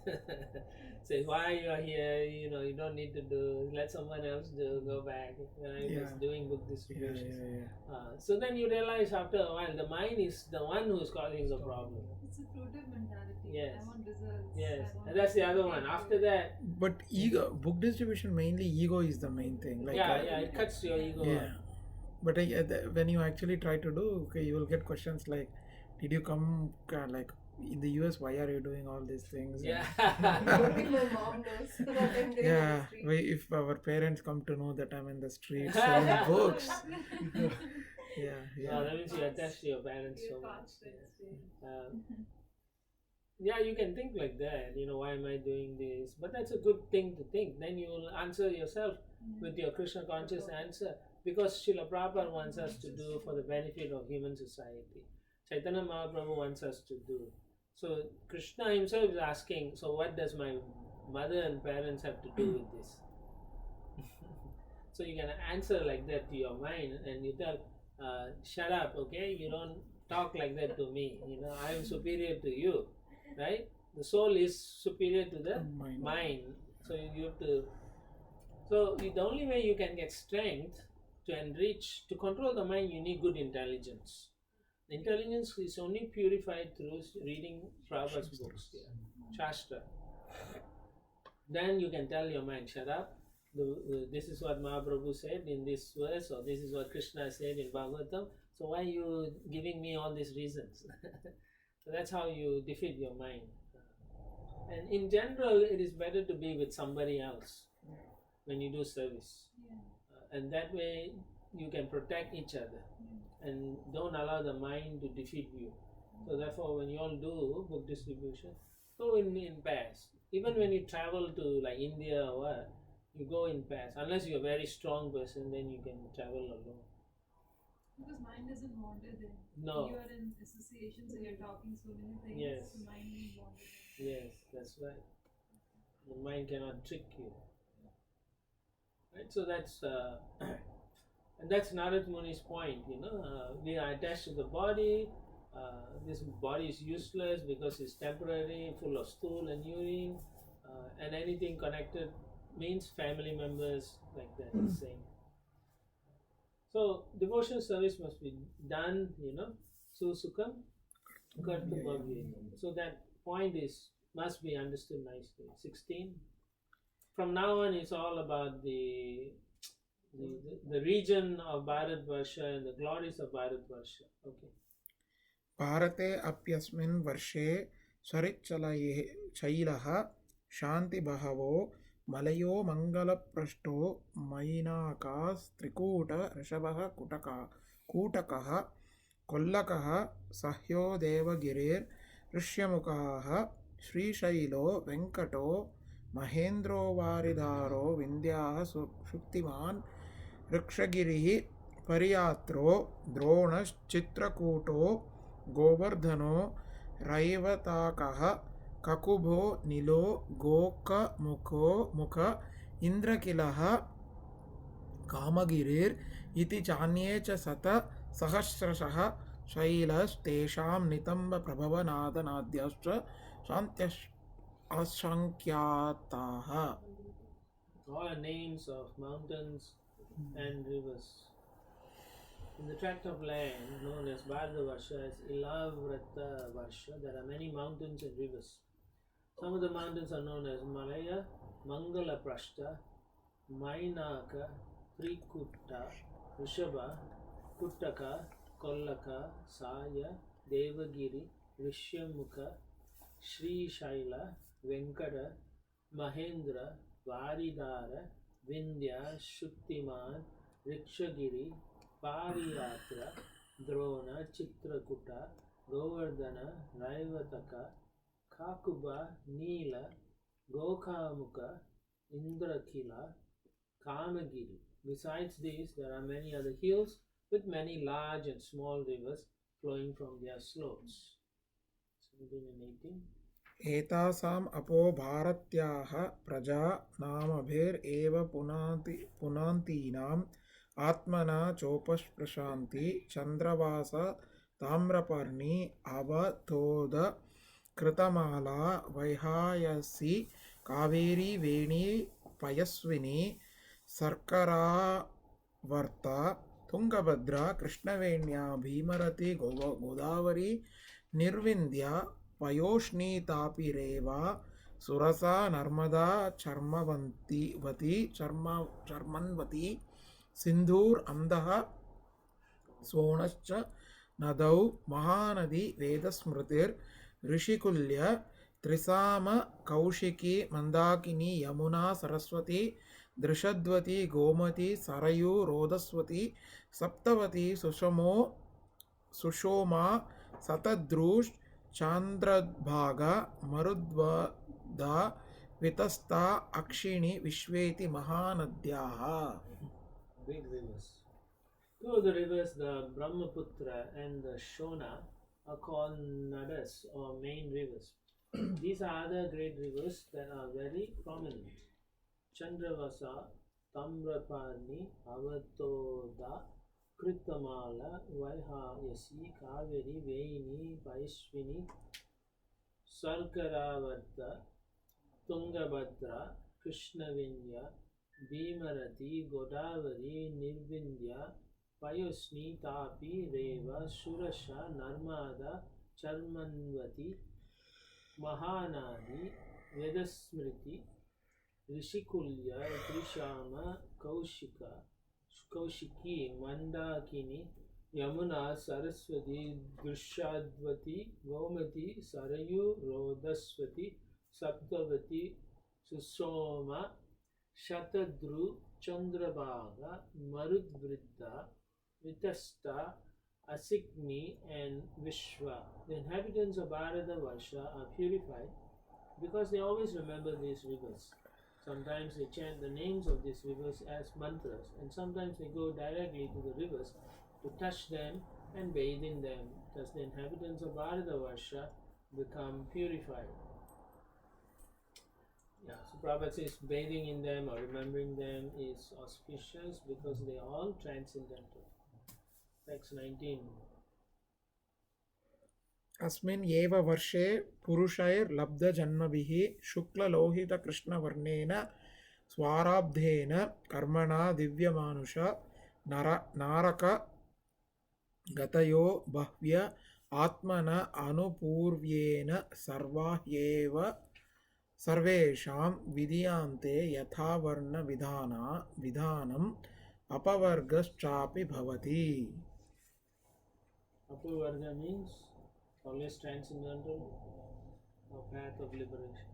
Say, why you are here? You don't need to do. Let someone else do. Go back. I was doing book distribution. So then you realize after a while, the mind is the one who's causing the problem. It's a fruitive mentality. Yes. I want results. Yes, and that's the other one. After that, But ego, book distribution, mainly ego is the main thing. Like, it cuts your ego. Yeah. But when you actually try to do, okay, you will get questions like, did you come, like, in the US, why are you doing all these things? Yeah. Only my mom knows what I'm doing Yeah, on the street. if our parents come to know that I'm in the street selling books. That means you attach to your parents so Your much. past Yeah, you can think like that. Why am I doing this? But that's a good thing to think. Then you will answer yourself with your Krishna conscious answer. Because Srila Prabhupada wants us to do for the benefit of human society. Chaitanya Mahaprabhu wants us to do. So Krishna himself is asking, so what does my mother and parents have to do with this? So you can answer like that to your mind and you tell, shut up, okay? You don't talk like that to me. I am superior to you, right? The soul is superior to the mind. So you have to. So the only way you can get strength to control the mind, you need good intelligence. The intelligence is only purified through reading Prabhupada's books, Shastra. Then you can tell your mind, shut up. This is what Mahaprabhu said in this verse, or this is what Krishna said in Bhagavatam. So why are you giving me all these reasons? So that's how you defeat your mind. And in general, it is better to be with somebody else when you do service. And that way you can protect each other and don't allow the mind to defeat you. So therefore, when you all do book distribution, go in pairs. Even when you travel to like India or what, you go in pairs. Unless you're a very strong person, then you can travel alone. Because mind doesn't wander then. No. You are in association, so you're talking so many things. Yes. The mind won't wander then. Yes, that's right. The mind cannot trick you. Right? So that's and that's Narad Muni's point. We are attached to the body. This body is useless because it's temporary, full of stool and urine, and anything connected means family members, like that is saying. So devotional service must be done, Susukam Kartubhavya. So that point must be understood nicely. 16. From now on, it's all about the region of Bharatvarsha and the glories of Bharatvarsha. Okay. भारते अप्यस्मिन् वर्षे सरिच्चलैः शान्तिबहवो मलयो मङ्गलप्रष्टो मैनाकास्त्रिकूट ऋषभः कूटकः कोल्लकः सह्यो देवगिरिर्ऋष्यमुखाः श्रीशैलो वेङ्कटो महेन्द्रो वारिधारो विन्द्याः शुक्तिमान् ऋक्षगिरिः परियात्रो द्रोणश्चित्रकूटो गोवर्धनो रैवताकः ककुभो नीलो गोकमुख इन्द्रकिलः कामगिरिर् इति चान्ये च सहस्रशः शैलस्तेषां नितम्बप्रभवनादनाद्याश्च शान्त्यसङ्ख्याताः. All names of mountains and rivers. In the tract of land known as Bharatavarsha, as Ilavrata Varsha, there are many mountains and rivers. Some of the mountains are known as Malaya, Mangala Prashta, Mainaka, Trikutta, Rishabha, Kuttaka, Kollaka, Saya, Devagiri, Rishyamukha, Sri Shaila, Venkada, Mahendra, Varidhara, Vindhya, Shuktiman, Rikshagiri, Pariyatra, Drona, Chitrakuta, Govardhana, Raivataka, Kakuba, Neela, Gokamukha, Indrakila, Kamagiri. Besides these, there are many other hills with many large and small rivers flowing from their slopes. 17 and 18. एतासाम् अपो भारत्याः प्रजा नामभिरेव पुनान्तीनाम् आत्मना चोपस्पृशान्ति चन्द्रवास ताम्रपर्णी अवतोद कृतमाला वैहायसी कावेरी वेणी Payaswini सर्करावर्ता Tungabhadra कृष्णवेण्या Bhimarathi Godavari निर्विन्द्या पयोष्णीतापिरेवा Surasa Narmada चर्मन्वती सिन्धूर अंधः सोनश्च नदौ Mahanadi वेदस्मृतिर् Rushikulya त्रिसाम Kaushiki Mandakini Yamuna Saraswati Drishadvati Gomti Saryu रोदस्वती Saptavati सुषोमा शतद्रुष् चांद्रभागा मरुद्वदा Vitasta अक्षिणी विश्वेति महानद्याः. Big rivers. Two of the rivers, the Brahmaputra and the Shona, are called Nadas or main rivers. These are other great rivers that are very prominent. Chandravasa, Tamraparni, Avatoda, Kritamala, Vaihayasi, Kaveri, Veini, Vaishvini, Sarkaravarta, Tungabhadra, Krishnavinya, Bhimarati, Godavari, Nirvindya, Payosni, Tapi, Reva, Surasha, Narmada, Charmanvati, Mahanadi, Vedasmriti, Rishikulya, Trishama, Kaushiki, Mandakini, Yamuna, Saraswati, Drushadvati, Gomati, Sarayu, Rodaswati, Saptavati, Susoma, Shatadru, Chandrabhaga, Marudvriddha, Vitasta, Asikni, and Vishwa. The inhabitants of Bharatavarsha are purified because they always remember these rivers. Sometimes they chant the names of these rivers as mantras, and sometimes they go directly to the rivers to touch them and bathe in them. Thus the inhabitants of Bharatavarsha become purified. Yeah, so Prabhupada says bathing in them or remembering them is auspicious because they are all transcendental. Text 19. अस्मिन् एव वर्षे पुरुषैर्लब्धजन्मभिः शुक्ललोहितकृष्णवर्णेन स्वाराब्धेन कर्मणा दिव्यमानुष नारकगतयो बह्व्य आत्मन अनुपूर्व्येन सर्वेषां विधीयन्ते यथावर्णविधानम् अपवर्गश्चापि भवति. Apavarga means always transcendental or path of liberation.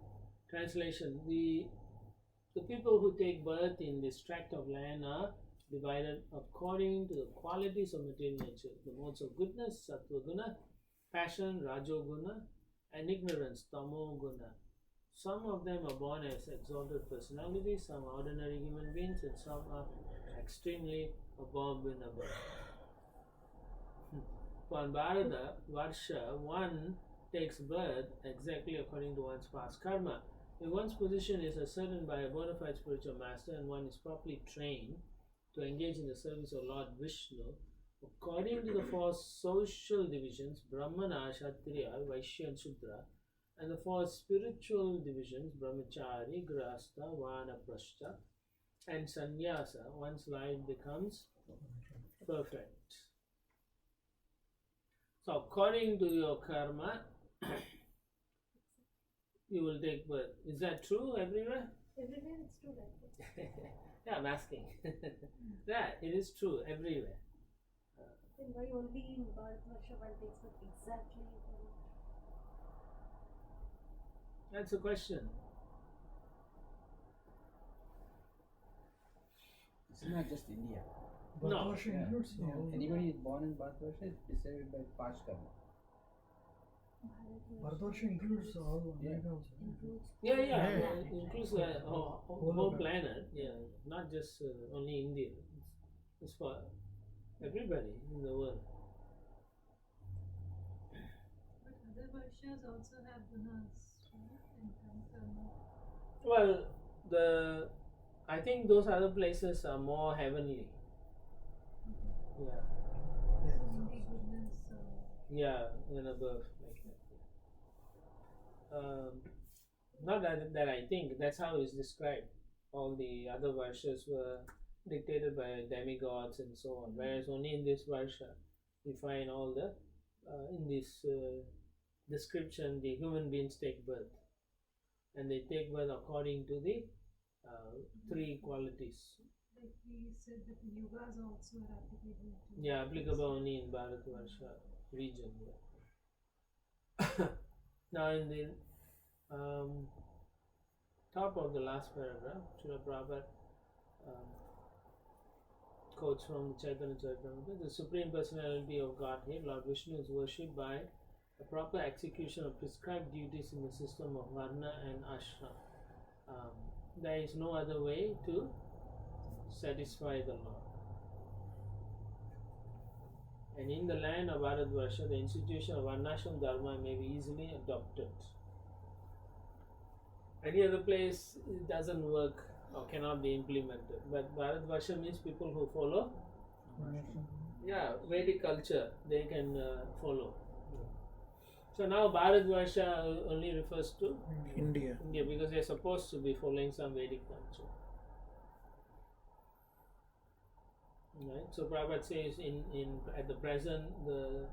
Translation: the people who take birth in this tract of land are divided according to the qualities of material nature, the modes of goodness, sattva guna, passion, rajoguna, and ignorance, tamo guna. Some of them are born as exalted personalities, some are ordinary human beings, and some are extremely abominable. For Bharata Varsha, one takes birth exactly according to one's past karma. If one's position is ascertained by a bona fide spiritual master and one is properly trained to engage in the service of Lord Vishnu, according to the four social divisions, Brahmana, Kshatriya, Vaishya and Shudra, and the four spiritual divisions, Brahmachari, Grahastha, Vanaprastha, and Sannyasa, one's life becomes perfect. So according to your karma, you will take birth. Is that true everywhere? Everywhere it's true like that. Yeah, I'm asking. Yeah, it is true everywhere. Then why only in Bharatvarsha one takes birth exactly? That's a question. It's not just India. Bharatvarsha Yeah. includes all. Anybody born in Bharatvarsha is decided by past karma. Bharatvarsha includes all Yeah. America also. Yeah, Yeah. it includes the whole planet. Yeah, not just only India. It's for everybody in the world. But other Varshas also have gunas, right? In karma. Well, I think those other places are more heavenly. Yeah, Only goodness. yeah, and above like that. Not that I think that's how it's described. All the other Varshas were dictated by demigods and so on, whereas only in this Varsha we find all the in this description the human beings take birth, and they take birth according to the three qualities. Like we said that the yugas also are applicable to. Yeah, applicable only in Bharatvarsha region. Yeah. Now in the top of the last paragraph, Srila Prabhupada quotes from the Chaitanya Charitamrita: the Supreme Personality of Godhead, Lord Vishnu, is worshipped by a proper execution of prescribed duties in the system of Varna and Ashram. There is no other way to satisfy the Lord. And in the land of Bharatvarsha, the institution of Varnashram Dharma may be easily adopted. Any other place it doesn't work or cannot be implemented. But Bharatvarsha means people who follow Vedic culture, they can follow. So now Bharatvarsha only refers to India. India because they're supposed to be following some Vedic culture. Right? So Prabhupada says at the present the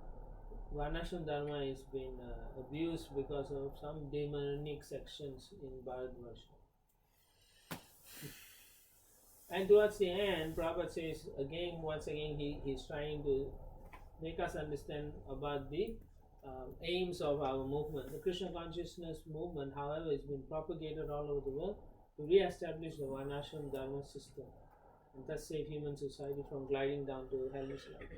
Varnashram Dharma is being abused because of some demonic sections in Bharatvarsha. And towards the end, Prabhupada says once again he's trying to make us understand about the aims of our movement. The Krishna consciousness movement, however, has been propagated all over the world to re-establish the Varnashram Dharma system and thus save human society from gliding down to hellish life.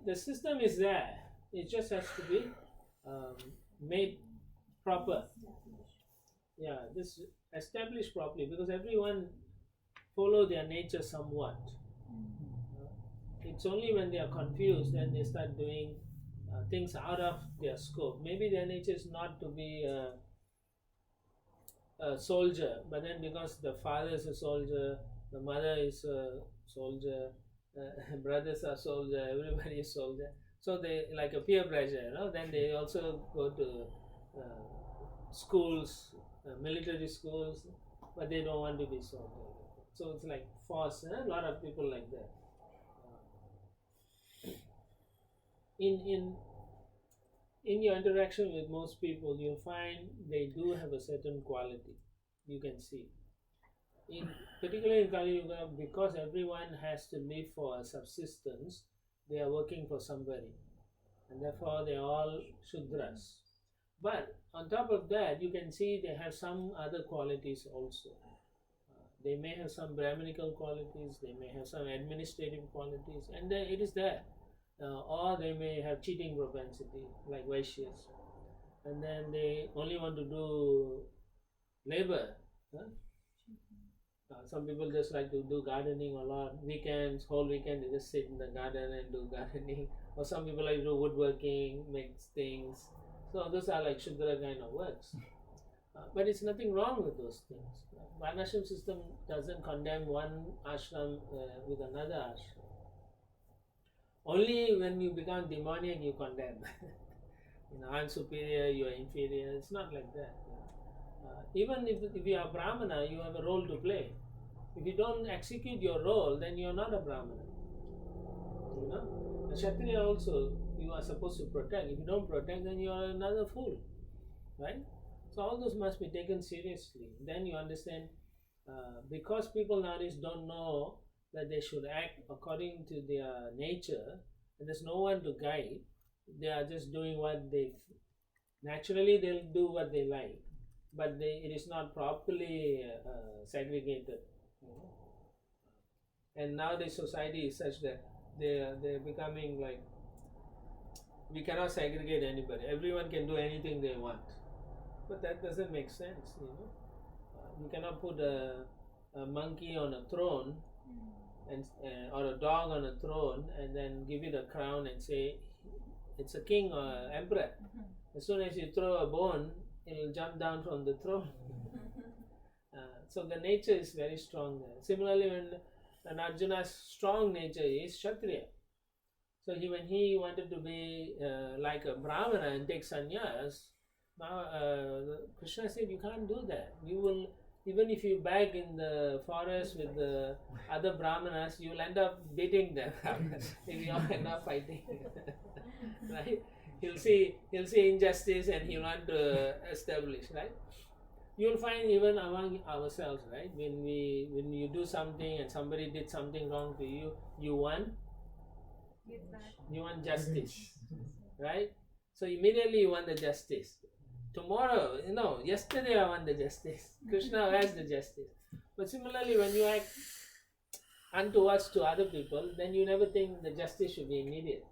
The system is there. It just has to be made proper. Yeah, this established properly because everyone follow their nature somewhat. It's only when they are confused then they start doing things out of their scope. Maybe their nature is not to be a soldier, but then because the father is a soldier, the mother is a soldier, brothers are soldier, everybody is soldier. So they like a peer pressure, then they also go to schools, military schools, but they don't want to be soldier. So it's like force, a lot of people like that. In your interaction with most people, you'll find they do have a certain quality. You can see. Particularly in Kali Yuga, because everyone has to live for a subsistence, they are working for somebody, and therefore they are all Shudras. But on top of that, you can see they have some other qualities also. They may have some Brahminical qualities, they may have some administrative qualities, and then it is there. Or they may have cheating propensity, like Vaishyas. And then they only want to do labor. Some people just like to do gardening a lot. Whole weekend they just sit in the garden and do gardening. Or some people like to do woodworking, make things. So those are like Shudra kind of works. But it's nothing wrong with those things. Varnashram system doesn't condemn one ashram with another ashram. Only when you become demoniac you condemn. I'm superior, you are inferior. It's not like that. Even if you are Brahmana, you have a role to play. If you don't execute your role, then you are not a Brahmana. A Kshatriya also, you are supposed to protect. If you don't protect, then you are another fool, right? So all those must be taken seriously. Then you understand, because people nowadays don't know that they should act according to their nature, and there's no one to guide. They are just doing what they naturally they'll do what they like, but it is not properly segregated. And nowadays society is such that they're becoming like, we cannot segregate anybody. Everyone can do anything they want, but that doesn't make sense. You cannot put a monkey on a throne and or a dog on a throne and then give it a crown and say it's a king or emperor. As soon as you throw a bone, it'll jump down from the throne. So the nature is very strong there. Similarly, when Arjuna's strong nature is Kshatriya. So when he wanted to be like a Brahmana and take sannyas, Krishna said, you can't do that. You will, even if you beg in the forest with the other Brahmanas, you will end up beating them if you end up fighting. Right? He'll see injustice and he'll want to establish, right? You'll find even among ourselves, right? When you do something and somebody did something wrong to you, you want justice, right? So immediately you want the justice. Tomorrow, yesterday I want the justice. Krishna has the justice. But similarly, when you act untowards to other people, then you never think the justice should be immediate.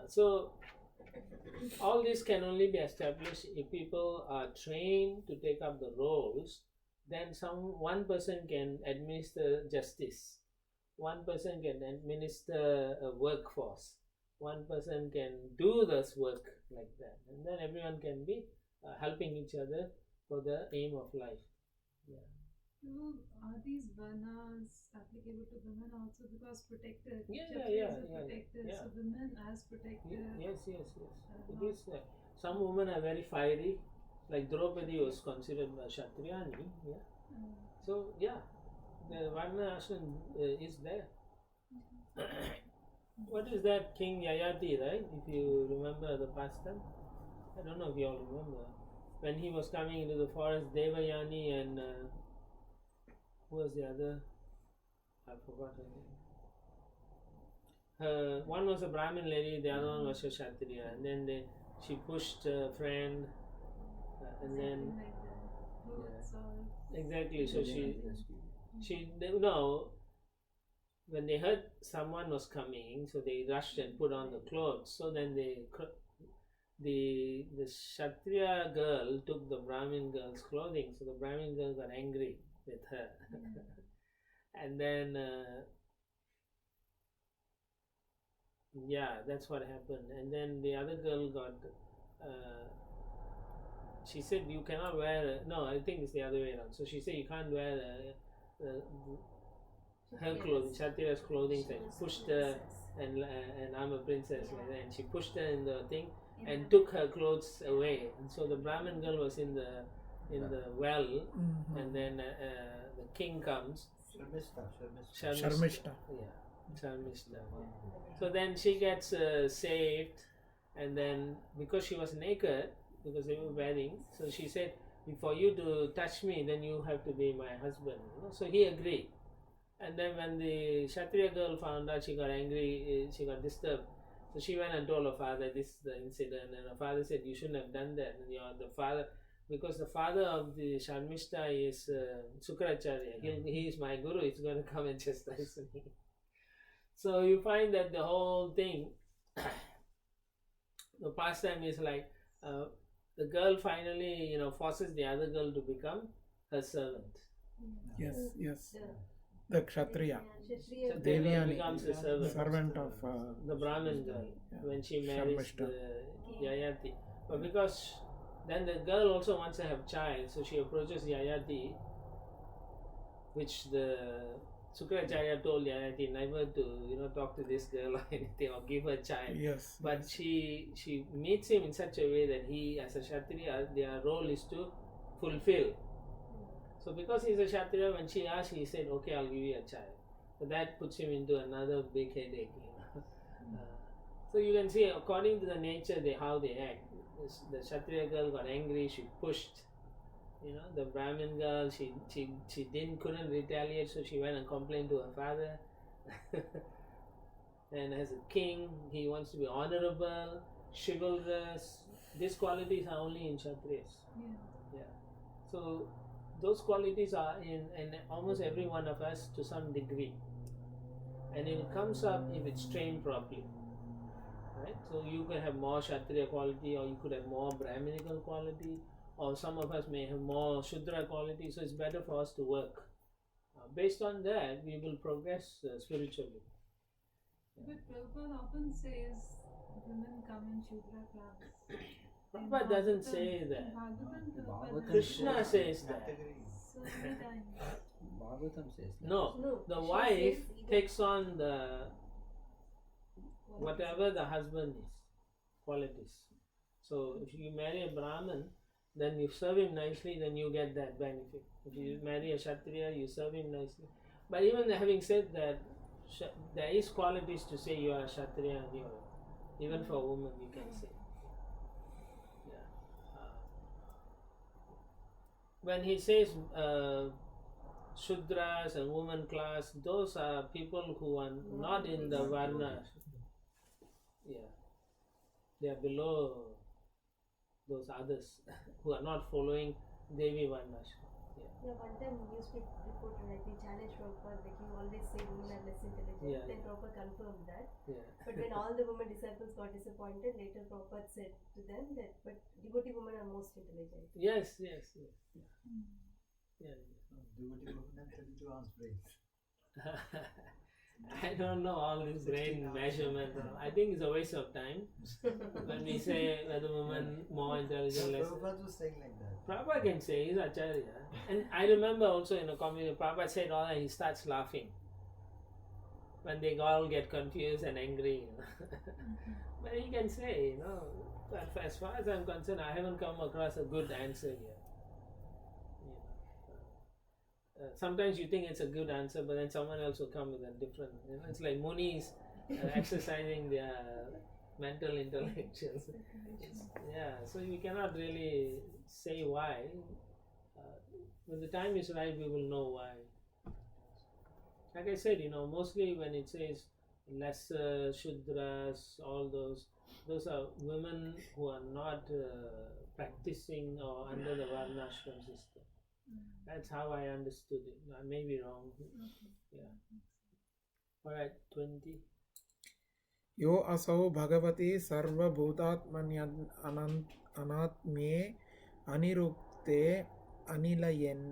So all this can only be established if people are trained to take up the roles. Then one person can administer justice, one person can administer a workforce, one person can do this work like that, and then everyone can be helping each other for the aim of life. So are these varnas applicable to women also, because protected? Yeah. Protected. So women as protected. Yes. It is. Some women are very fiery, like Draupadi was considered a Kshatriyani. So the varna ashram is there. What is that? King Yayati, right? If you remember the pastime, I don't know if you all remember. When he was coming into the forest, Devayani and who was the other? I forgot her name. One was a Brahmin lady, the other one was a Kshatriya, and then she pushed a friend, and then exactly. So when they heard someone was coming, so they rushed and put on the clothes. So then the Kshatriya girl took the Brahmin girl's clothing, so the Brahmin girl got angry with her. And then that's what happened. And then the other girl got she said you cannot wear I think it's the other way around. So she said you can't wear her clothing, Kshatriya's clothing, and pushed her, and I'm a princess like that, and she pushed her in the thing and took her clothes away. And so the Brahmin girl was in the well, and then the king comes. Sharmishta. Sharmishta. So then she gets saved, and then because she was naked, because they were wedding, so she said, for you to touch me, then you have to be my husband. So he agreed. And then when the Kshatriya girl found out, she got angry, she got disturbed. So she went and told her father this is the incident, and her father said, you shouldn't have done that. And the father, because the father of the Sharmishta is Sukracharya, he is my guru, he's going to come and chastise me. So you find that the whole thing, the pastime is like, the girl finally, forces the other girl to become her servant. Yes. The Kshatriya. Kshatriya becomes a servant of the Brahmin girl when she marries the Yayati. But because then the girl also wants to have child, so she approaches Yayati, which the Sukracharya told Yayati never to talk to this girl or anything or give her a child. But she meets him in such a way that he, as a Kshatriya, their role is to fulfill. So because he's a Kshatriya, when she asked, he said, okay, I'll give you a child. So that puts him into another big headache. So you can see, according to the nature, how they act. The Kshatriya girl got angry, she pushed. The Brahmin girl, she couldn't retaliate, so she went and complained to her father. And as a king, he wants to be honorable, chivalrous. These qualities are only in Kshatriyas. Yeah. So those qualities are in almost every one of us to some degree, and it comes up if it's trained properly. Right? So you could have more Kshatriya quality, or you could have more Brahminical quality, or some of us may have more Shudra quality. So it's better for us to work. Based on that, we will progress spiritually. But Prabhupada often says women come in Shudra class. Prabhupada doesn't say that. Bhagavatam Krishna says that. So many times. Bhagavatam says that. No, the Krishna wife says either- takes on the whatever the husband is, qualities. So if you marry a Brahmin, then you serve him nicely, then you get that benefit. If you marry a Kshatriya, you serve him nicely. But even having said that, there is qualities to say you are a Kshatriya, and you are, even for a woman you can say. Yeah. When he says Shudras and woman class, those are people who are not in the Varna. Yeah. They are below those others who are not following Devi Varna. Yeah, one time newspaper reporter, I think, challenged Prabhupada, like you always say women are less intelligent. Yeah. Then Prabhupada confirmed that. Yeah. But when all the women disciples got disappointed, later Prabhupada said to them that, but devotee women are most intelligent. Yes. Yeah. Devotee women have 32 ounce brains. I don't know all this brain measurement. I think it's a waste of time when we say whether women more intelligent, less. Prabhupada was saying like that. Prabhupada can say, he's Acharya. And I remember also in a community, Prabhupada said all and he starts laughing when they all get confused and angry. But he can say, but as far as I'm concerned, I haven't come across a good answer here. Sometimes you think it's a good answer, but then someone else will come with a different. It's like Munis exercising their mental intellectuals. So you cannot really say why. When the time is right, we will know why. Like I said, mostly when it says lesser Shudras, all those are women who are not practicing or under the Varnashram system. That's how I understood it. I may be wrong. Yeah. Alright, 20. यो असौ भगवती सर्वभूतात्मन्यनात्म्ये अनिरुक्ते अनिलयेन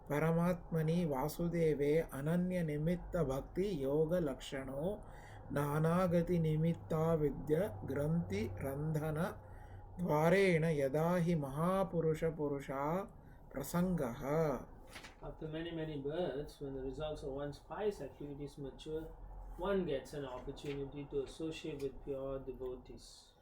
परमात्मनि वासुदेवे अनन्यनिमित्तभक्ति योगलक्षणो नानागतिनिमित्ताविद्य ग्रन्थि रन्धन द्वारेण यदा हि महापुरुषपुरुषा प्रसंगः. After many births, when the results of one's pious activities mature, one gets an opportunity to associate with pure devotees.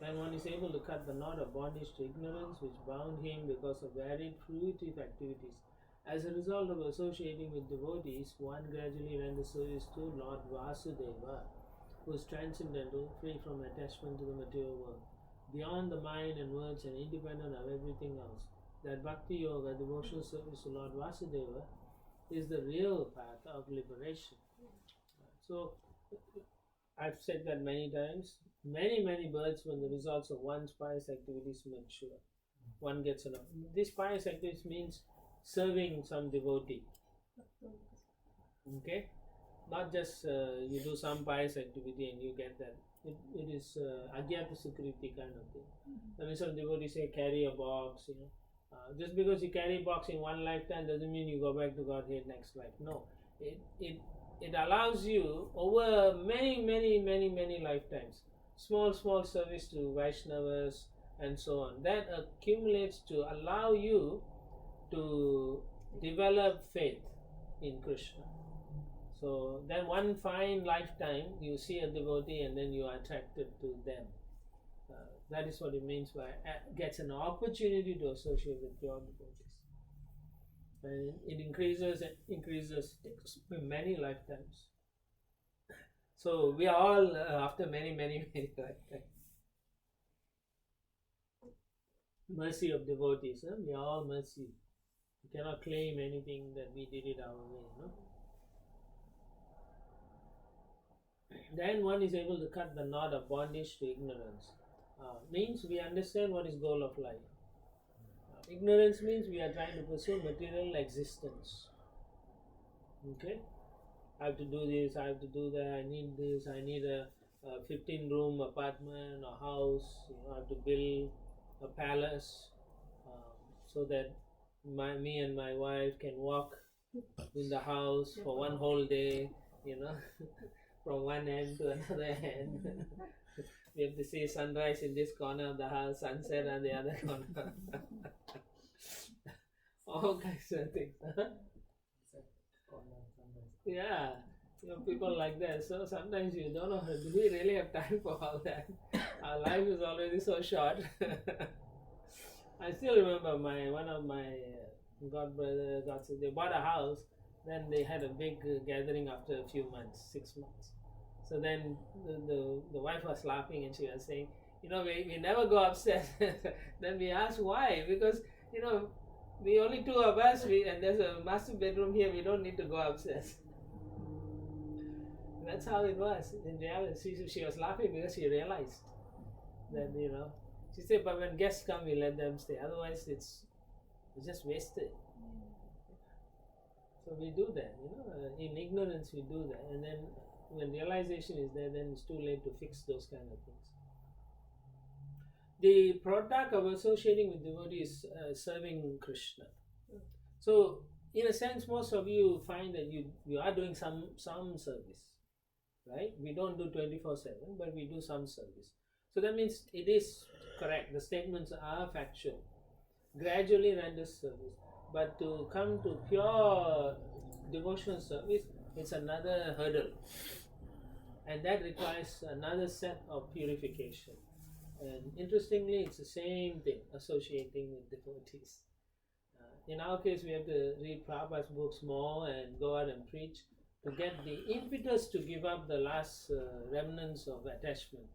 Then one is able to cut the knot of bondage to ignorance which bound him because of varied fruitive activities. As a result of associating with devotees, one gradually renders service to Lord Vasudeva, who is transcendental, free from attachment to the material world, beyond the mind and words and independent of everything else. That Bhakti Yoga, devotional service to Lord Vasudeva, is the real path of liberation. So, I've said that many times. Many births when the results of one's pious activities mature. One gets enough. This pious activities means serving some devotee. Okay? Not just you do some pious activity and you get that. It is Agyata Sukriti kind of thing. I mean, some devotees say carry a box, just because you carry a box in one lifetime doesn't mean you go back to Godhead next life. No. It allows you over many lifetimes, small service to Vaishnavas and so on. That accumulates to allow you to develop faith in Krishna. So then one fine lifetime you see a devotee and then you are attracted to them. That is what it means by gets an opportunity to associate with pure devotees. And it increases, takes many lifetimes. So we are all after many lifetimes. Mercy of devotees, huh? We are all mercy. We cannot claim anything that we did it our way, no? Then one is able to cut the knot of bondage to ignorance. Means we understand what is goal of life. Ignorance means we are trying to pursue material existence. Okay? I have to do this, I have to do that, I need this, I need a 15-room apartment or house, I have to build a palace so that me and my wife can walk in the house for one whole day, from one end to another end. We have to see sunrise in this corner of the house, sunset on the other corner. All kinds of things. Yeah, people like that. So sometimes you don't know, do we really have time for all that? Our life is already so short. I still remember one of my godbrothers, they bought a house, then they had a big gathering after a few months, 6 months. So then the wife was laughing and she was saying, we never go upstairs. Then we asked why, because we only two of us, and there's a master bedroom here, we don't need to go upstairs. That's how it was. In reality, she was laughing because she realized that, she said, but when guests come, we let them stay. Otherwise, it's just wasted. So we do that, in ignorance we do that. And then when realization is there, then it's too late to fix those kind of things. The product of associating with devotees is serving Krishna. So, in a sense, most of you find that you are doing some service, right? We don't do 24/7, but we do some service. So that means it is correct. The statements are factual. Gradually render service, but to come to pure devotional service, it's another hurdle, and that requires another set of purification. And interestingly, it's the same thing, associating with devotees. In our case, we have to read Prabhupada's books more and go out and preach to get the impetus to give up the last remnants of attachment,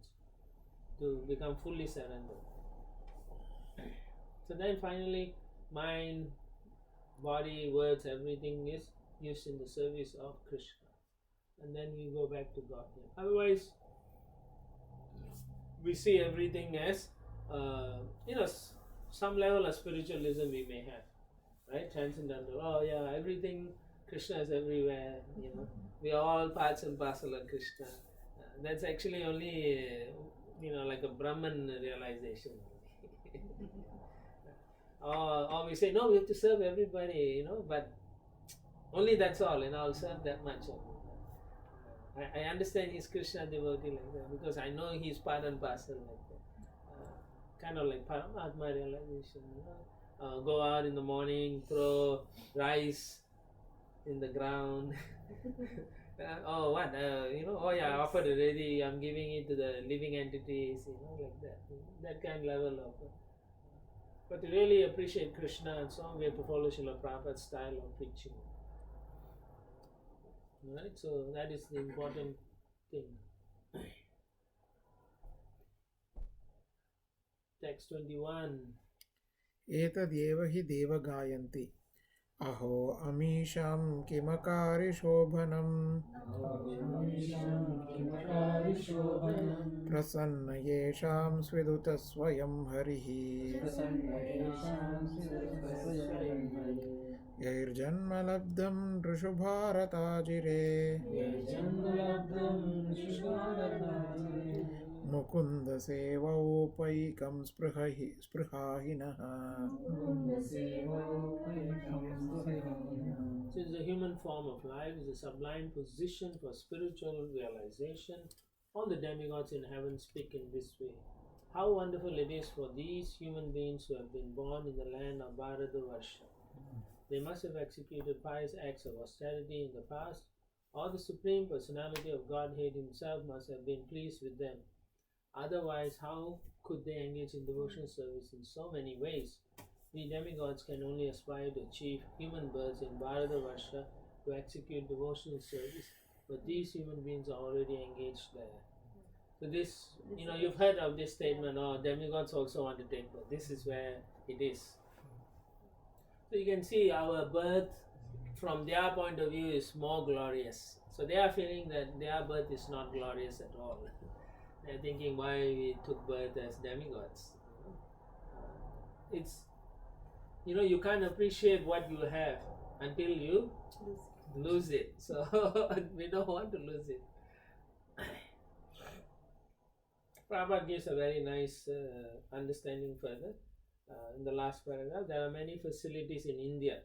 to become fully surrendered. So then finally, mind, body, words, everything is used in the service of Krishna. And then we go back to Godhead. Otherwise, we see everything as, some level of spiritualism we may have, right? Transcendental. Oh yeah, everything, Krishna is everywhere, we are all parts and parcel of Krishna. That's actually only, like a Brahman realization. Or we say, no, we have to serve everybody, but only that's all, I'll serve that much. I understand he's Krishna devotee like that, because I know he's part and parcel like that. Kind of like Paramatma realization. Go out in the morning, throw rice in the ground. I offered already, I'm giving it to the living entities, like that. That kind of level of. But to really appreciate Krishna and so on, we have to follow Srila Prabhupada's style of preaching. Right? So that is the important thing. Text 21. एतदेव हि देव गायन्ति अहो अमीशां किमकारि शोभनम् प्रसन्न येषां स्विदुत स्वयं हरिः यैर्जन्म लब्धं नृषु भारताजिरे Mukund सेवोपैकं स्पृहाहिनः. Since the human form of life is a sublime position for spiritual realization, all the demigods in heaven speak in this way. How wonderful it is for these human beings who have been born in the land of Bharatavarsha. They must have executed pious acts of austerity in the past, or the Supreme Personality of Godhead Himself must have been pleased with them. Otherwise, how could they engage in devotional service in so many ways? We demigods can only aspire to achieve human births in Bharatavarsha to execute devotional service but these human beings are already engaged there. So this, you've heard of this statement, demigods also want to take birth. This is where it is. So you can see our birth from their point of view is more glorious. So they are feeling that their birth is not glorious at all. They're thinking why we took birth as demigods. It's, you can't appreciate what you have until you lose it. So we don't want to lose it. Prabhupada gives a very nice understanding further. In the last paragraph, there are many facilities in India,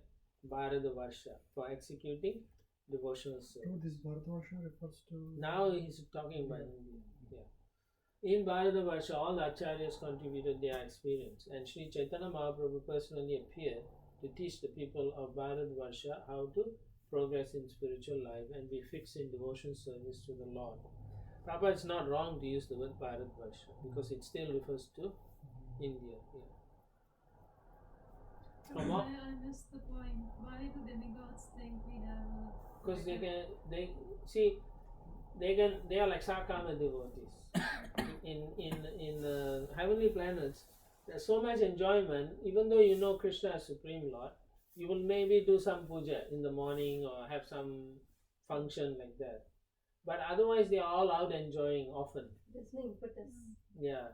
Bharatavarsha, for executing devotional service. So this Bharatavarsha refers to... Now he's talking about India. Yeah. In Bharatavarsha, all the acharyas contributed their experience, and Sri Chaitanya Mahaprabhu personally appeared to teach the people of Bharatavarsha how to progress in spiritual life and be fixed in devotion service to the Lord. Prabhupada, it's not wrong to use the word Bharatavarsha because it still refers to India. Yeah. I missed the point. Why do demigods think we have a... Because they are like Sakama devotees. in heavenly planets, there's so much enjoyment. Even though Krishna as Supreme Lord, you will maybe do some puja in the morning or have some function like that. But otherwise, they are all out enjoying often. There's no impetus. Yeah,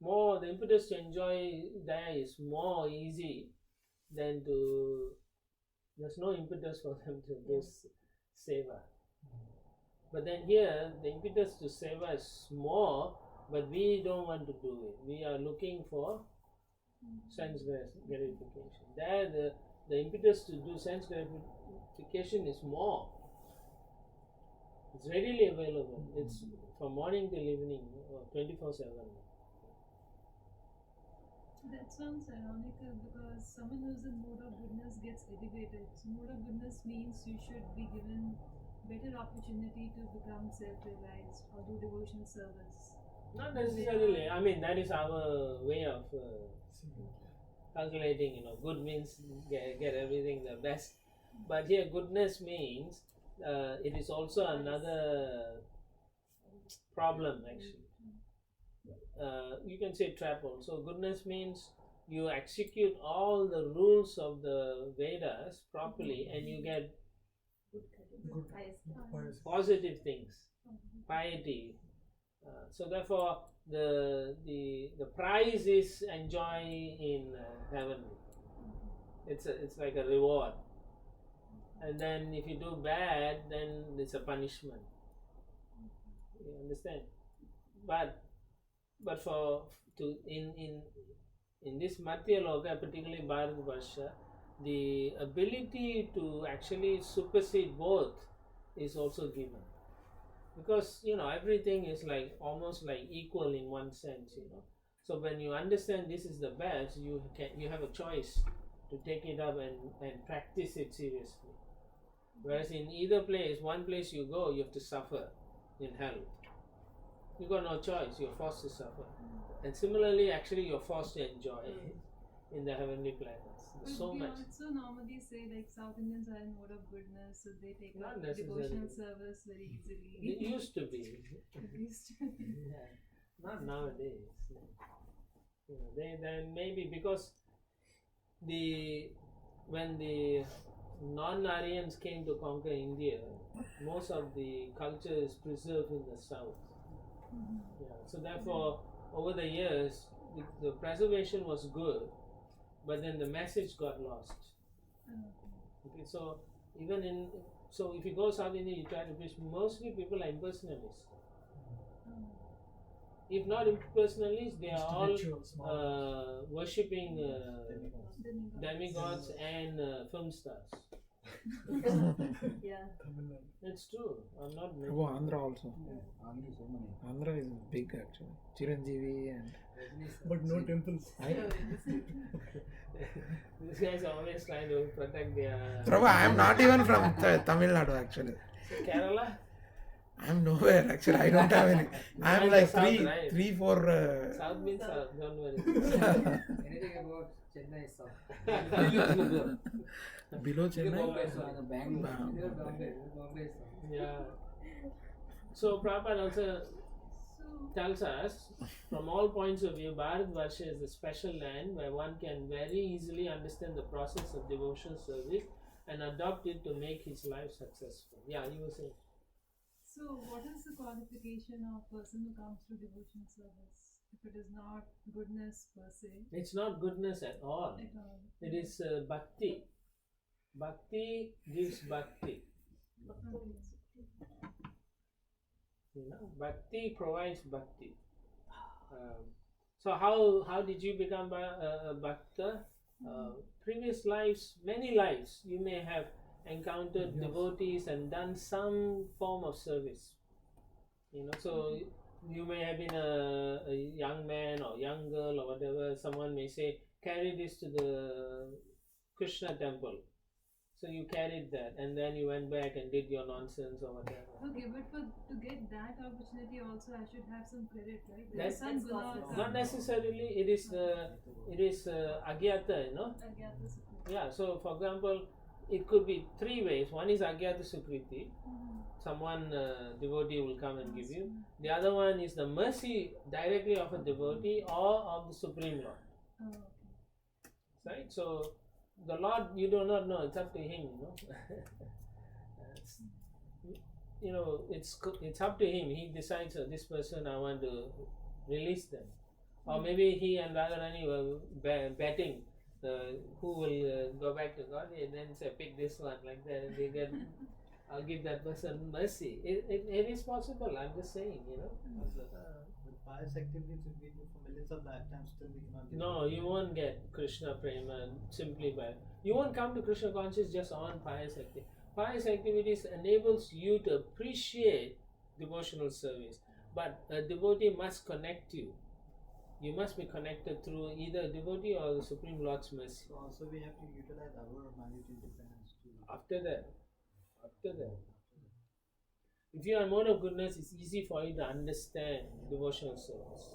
the impetus to enjoy there is more easy than to. There's no impetus for them to do seva. But then here, the impetus to seva is more, but we don't want to do it. We are looking for sense gratification. There, the impetus to do sense gratification is more. It's readily available. It's from morning till evening, 24/7. That sounds ironical because someone who's in mode of goodness gets elevated. So mode of goodness means you should be given better opportunity to become self-realized or do devotional service. Not necessarily. I mean, that is our way of calculating. Good means get everything the best. But here, goodness means it is also another problem actually. You can say trap also. Goodness means you execute all the rules of the Vedas properly and you get positive things, piety. So therefore the prize is enjoy in heaven. It's like a reward. And then if you do bad, then it's a punishment. You understand? But in this Madhya Loka, particularly Bharatavarsha, the ability to actually supersede both is also given. Because everything is like almost like equal in one sense, So when you understand this is the best, you have a choice to take it up and practice it seriously. Whereas in either place, one place you go, you have to suffer in hell. You got no choice, you're forced to suffer. And similarly, actually, you're forced to enjoy in the heavenly planets. There's so much. We also normally say like South Indians are in mode of goodness, so they take Not up necessarily. devotional service very easily. It used to be. It used to be. Yeah. Not nowadays. They maybe because when the non-Aryans came to conquer India, most of the culture is preserved in the south. Yeah. So therefore, over the years, the preservation was good, but then the message got lost. Okay, so if you go South India, you try to preach. Mostly people are impersonalists. If not impersonalists, they are all worshipping demigods and film stars. Yeah. It's true. I'm not. Oh, Andhra also. Andhra so many. Andhra is big actually. Chiranjeevi and. But no temples. These guys are always trying to protect their. Prabhu, I am not even from Tamil Nadu actually. Kerala? I am nowhere actually. I don't have any. I am like South, three, four. South means South, don't worry. Anything about Chennai is south. Below Chennai. Bombay is south. Bangalore. Bombay. Bombay is south. Yeah. So Prabhupada also So, tells us, from all points of view, Bharatvarsha is a special land where one can very easily understand the process of devotional service and adopt it to make his life successful. Yeah, you were saying. so what is the qualification of a person who comes to devotional service? If it is not goodness per se, It's not goodness at all. at all. It is bhakti. Bhakti gives bhakti. You know, bhakti provides bhakti. So how did you become a bhakta? Previous lives, many lives, you may have encountered Yes. devotees and done some form of service. You know, so you may have been a young man or young girl or whatever. Someone may say, carry this to the Krishna temple. So you carried that, and then you went back and did your nonsense or whatever. Okay, but to get that opportunity also I should have some credit, right? That's- Some that's guna possible. Not necessarily. It is agyata, you know. Agyata Sukriti. Yeah. So, for example, it could be three ways. One is agyata sukriti. Someone devotee will come and give you. The other one is the mercy directly of a devotee or of the Supreme Lord. Oh, okay. Right. So the Lord, you do not know. It's up to Him. You know. You know, it's up to Him. He decides, this person I want to release them, or maybe he and Radharani were betting who will go back to God, and then say pick this one like that, and they get. I'll give that person mercy. It is possible. I'm just saying, you know. The pious activities will be for millions of lifetimes, still we cannot get. No, you won't get Krishna prema simply by. You won't come to Krishna consciousness just on pious activities. Pious activities enables you to appreciate devotional service, but a devotee must connect you. You must be connected through either a devotee or the Supreme Lord's mercy. So also we have to utilize our marriage independence to. After that, if you are in mode of goodness, it's easy for you to understand devotional service.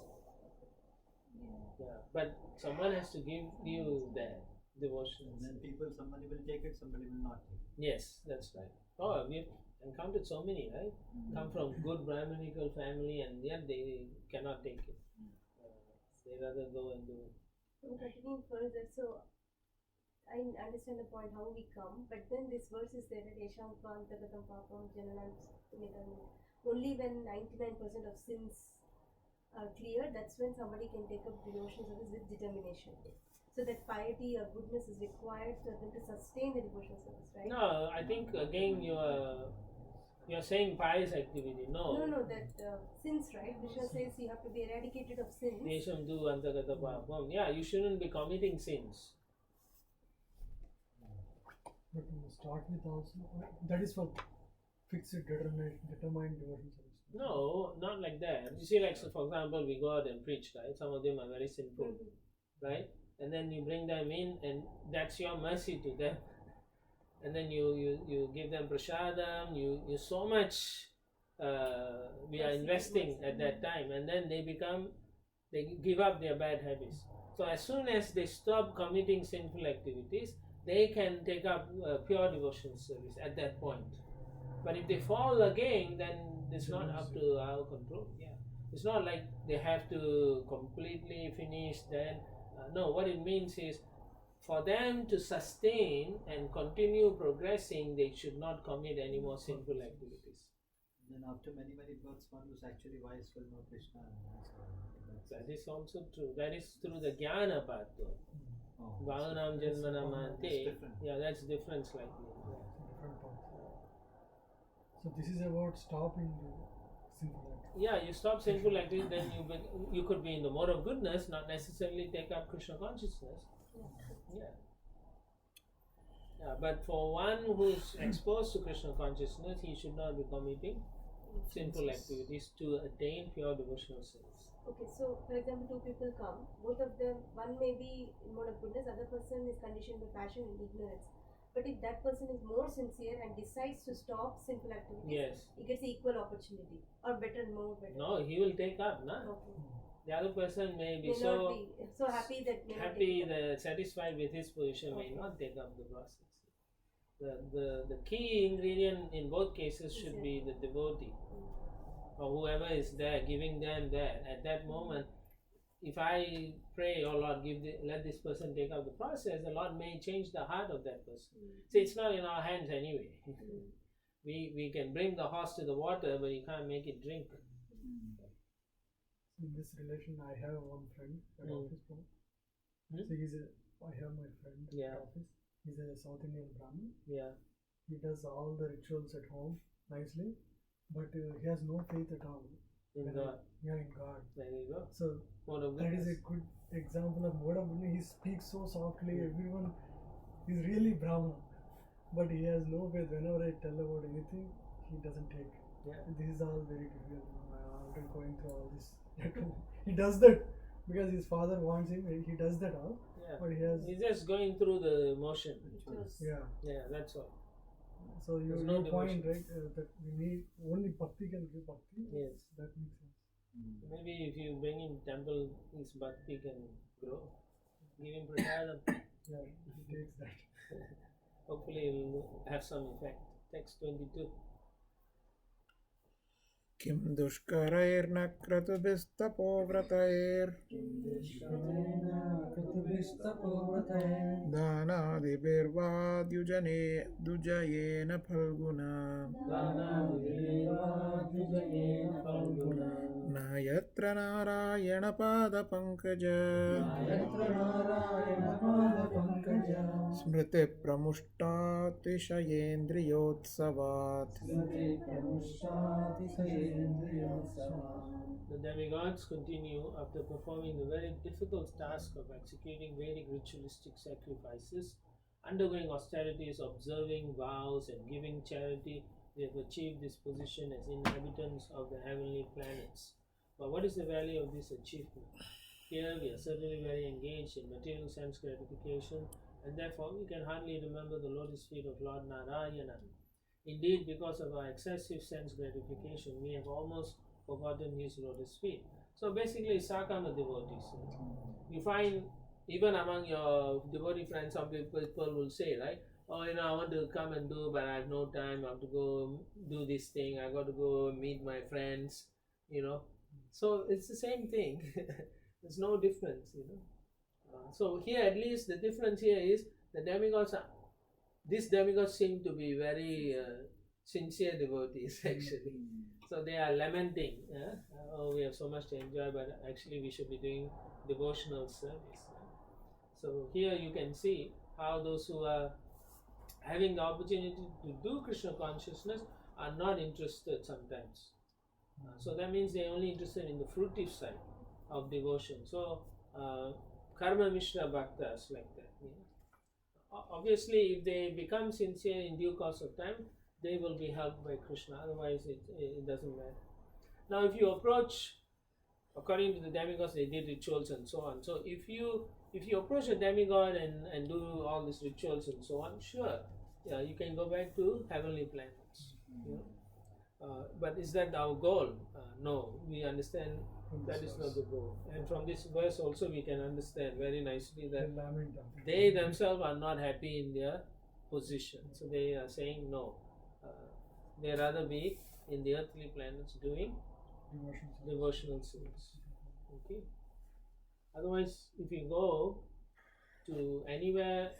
Yeah, but someone has to give you that devotional And then service. people, somebody will take it, somebody will not take it. Yes, that's right. Oh, we've encountered so many, right? Come from good Brahminical family and yet they cannot take it. They rather go and do it. So continuing further, so I understand the point how we come, but then this verse is there at Yesham Kvantagatam Papam Jananam Nitam. Only when 99% of sins are clear, that's when somebody can take up devotional service with determination. So that piety or goodness is required for them to sustain the devotional service, right? No, I think again you're saying pious activity. No. No, that sins, right? Krishna says you have to be eradicated of sins. Desham du antagata papam. Yeah, you shouldn't be committing sins. But we start with also that is for fixed determined devotion service. No, not like that. You see, like, so for example, we go out and preach, right? Some of them are very sinful, right? And then you bring them in, and that's your mercy to them. And then you give them prasadam. You so much we are investing at that time, and then they give up their bad habits. So as soon as they stop committing sinful activities, they can take up pure devotional service at that point. But if they fall again, then it's not up to our control. Yeah, it's not like they have to completely finish. Then no, what it means is for them to sustain and continue progressing, they should not commit any more sinful activities. Then after many births, one who's actually wise will know Krishna. That is also true. That is through the jnana path though. Oh, Bhavanam janmanam that's ante. different. Yeah, that's different slightly. Yeah. Different path. So this is about stopping the sinful act. Yeah, you stop sinful activities, then you could be in the mode of goodness, not necessarily take up Krishna consciousness. Yeah. Yeah, but for one who is exposed to Krishna consciousness, he should not be committing sinful activities to attain pure devotional service. Okay, so for example, two people come, both of them, one may be in mode of goodness, other person is conditioned by passion and ignorance. But if that person is more sincere and decides to stop sinful activities, Yes. he gets equal opportunity, or better, more better. No, he will take up, na? Okay. The other person may be May so not be so happy that may not happy, take it up. satisfied with his position, may Okay. not take up the process. The key ingredient in both cases should be the devotee. or whoever is there, giving them that. At that moment, if I pray, oh Lord, let this person take up the process, the Lord may change the heart of that person. See, it's not in our hands anyway. We can bring the horse to the water, but you can't make it drink. In this relation, I have one friend at office. So I have my friend at office. He's a South Indian Brahmin. Yeah. He does all the rituals at home nicely, but he has no faith at all. In God. Yeah, in God. There you go. So that is a good example of mode of goodness. He speaks so softly. Everyone is really Brahman, but he has no faith. Whenever I tell about anything, he doesn't take. Yeah. This is all very difficult. I'm already going through all this. He does that because his father wants him. He does that all. Yeah. But he's just going through the motion. Yeah. Yeah, that's all. So you no point, devotion. right? That we need only bhakti can give bhakti. Yes. That makes sense. Maybe if you bring him temple, his bhakti can grow. Give him prasadam. Yeah, he takes that. Hopefully it will have some effect. Text 22. किं दुष्करैर्न क्रतुभिस्तपोव्रतैर् दानादिभिर्वा द्युजयेन फल्गुना न यत्र नारायणपादपङ्कज स्मृतिप्रमुष्टातिशयेन्द्रियोत्सवात्. The demigods continue after performing the very difficult task of executing Vedic ritualistic sacrifices, undergoing austerities, observing vows, and giving charity. They have achieved this position as inhabitants of the heavenly planets. But what is the value of this achievement? Here we are certainly very engaged in material sense gratification, and therefore we can hardly remember the lotus feet of Lord Narayana. Indeed, because of our excessive sense gratification, we have almost forgotten his lotus feet. So basically, Sakama devotees. You find even among your devotee friends, some people will say, right? Oh, I want to come and do, but I have no time. I have to go do this thing. I got to go meet my friends. So it's the same thing. There's no difference. So here, at least, the difference here is the demigods. These demigods seem to be very sincere devotees, actually. So they are lamenting. Oh, we have so much to enjoy, but actually we should be doing devotional service. So here you can see how those who are having the opportunity to do Krishna consciousness are not interested sometimes. So that means they are only interested in the fruitive side of devotion. So karma mishra bhaktas like that. Obviously, if they become sincere in due course of time, they will be helped by Krishna. Otherwise, it doesn't matter. Now, if you approach, according to the demigods, they did rituals and so on. So if you approach a demigod and do all these rituals and so on, sure, you can go back to heavenly planets. But is that our goal? No, we understand that is not the goal. And from this verse also we can understand very nicely that they themselves are not happy in their position. So they are saying no. They rather be in the earthly planets doing devotional service. Okay. Otherwise, if you go to anywhere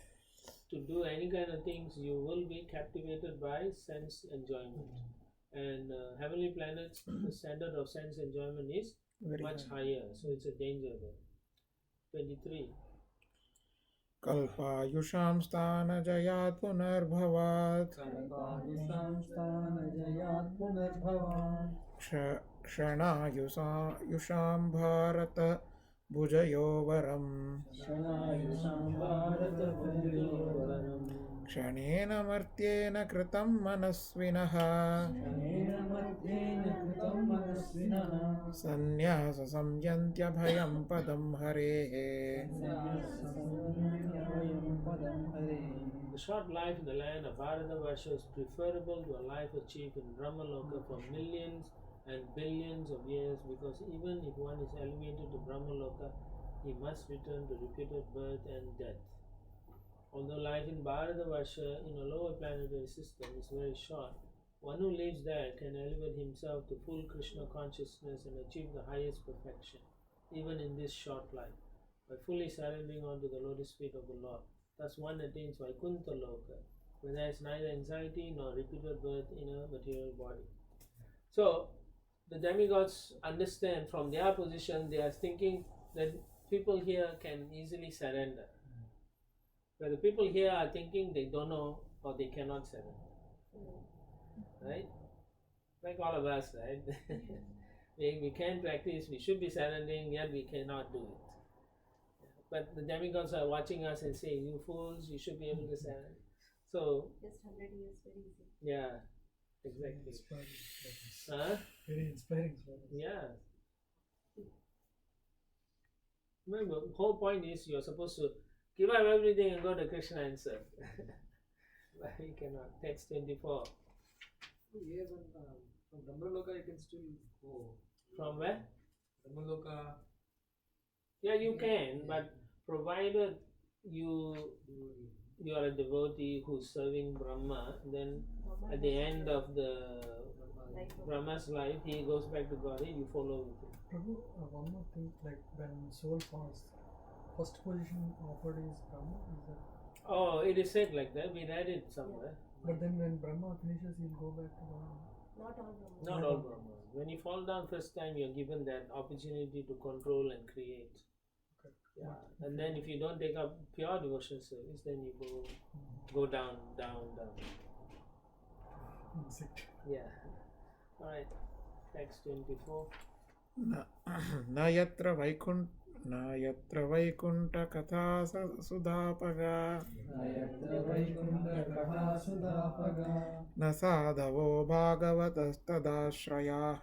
to do any kind of things, you will be captivated by sense enjoyment. And heavenly planets, the standard of sense enjoyment is Very much high. higher, so it's a danger there. 23. कल्पायुषां स्थानजयात् पुनर्भवात् क्षणायुषां Bharat भुजयोवरम् क्षणेन मर्त्येन कृतं मनस्विनः सन्न्याससंयन्त्यभयं पदं हरेः. The short life in the land of Bharatavarsha is preferable to a life achieved in Brahmaloka for millions and billions of years, because even if one is elevated to Brahmaloka, he must return to repeated birth and death. Although life in Bharatavarsha in a lower planetary system is very short, One who lives there can elevate himself to full Krishna consciousness and achieve the highest perfection, even in this short life, by fully surrendering onto the lotus feet of the Lord. Thus one attains Vaikuntha Loka, where there is neither anxiety nor repeated birth in a material body. So, the demigods understand from their position, they are thinking that people here can easily surrender. But the people here are thinking they don't know or they cannot surrender. Right? Like all of us, right? we can practice, we should be surrendering, yet we cannot do it. But the demigods are watching us and saying, you fools, you should be able to surrender. So, Just 100 years, very easy. yeah, exactly. Inspiring. Huh? Very inspiring. Swamis. Yeah. Remember, the whole point is you're supposed to give up everything and go to Krishna and serve. But you cannot. Text 24. Even from Brahmaloka you can still go. From where? Brahmaloka. Yeah, you can, but provided you are a devotee who's serving Brahma, then at the end of the Brahma's life, he goes back to God, you follow with him. Prabhu, one more thing, like when soul falls, first position offered is Brahma, is that? Oh, it is said like that, we read it somewhere. But then when Brahma finishes, he'll go back to Brahma. Not all Brahma. Not all Brahma. When you fall down first time, you're given that opportunity to control and create. Okay. Yeah. And then if you don't take up pure devotion service, then you go down, down, down. Insect. Yeah. Alright. Text 24. न यत्र वैकुण्ठकथा सुधापगा न साधवो भागवतस्तदाश्रयाः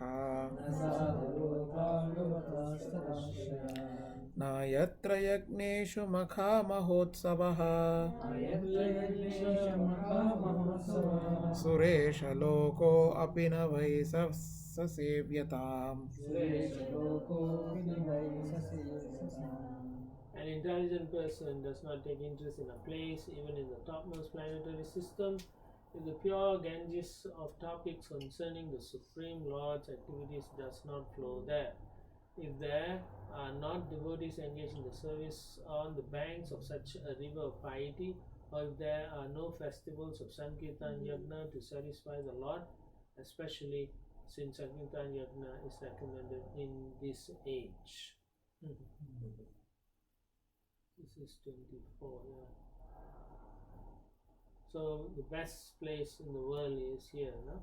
न यत्र यज्ञेषु मखामहोत्सवः सुरेशलोको अपि न वै ससेव्यताम्. An intelligent person does not take interest in a place, even in the topmost planetary system, if the pure Ganges of topics concerning the Supreme Lord's activities does not flow there. If there are not devotees engaged in the service on the banks of such a river of piety, or if there are no festivals of Sankirtan Yajna to satisfy the Lord, especially since Sankirtan Yajna is recommended in this age. This is 24, yeah. So the best place in the world is here, no?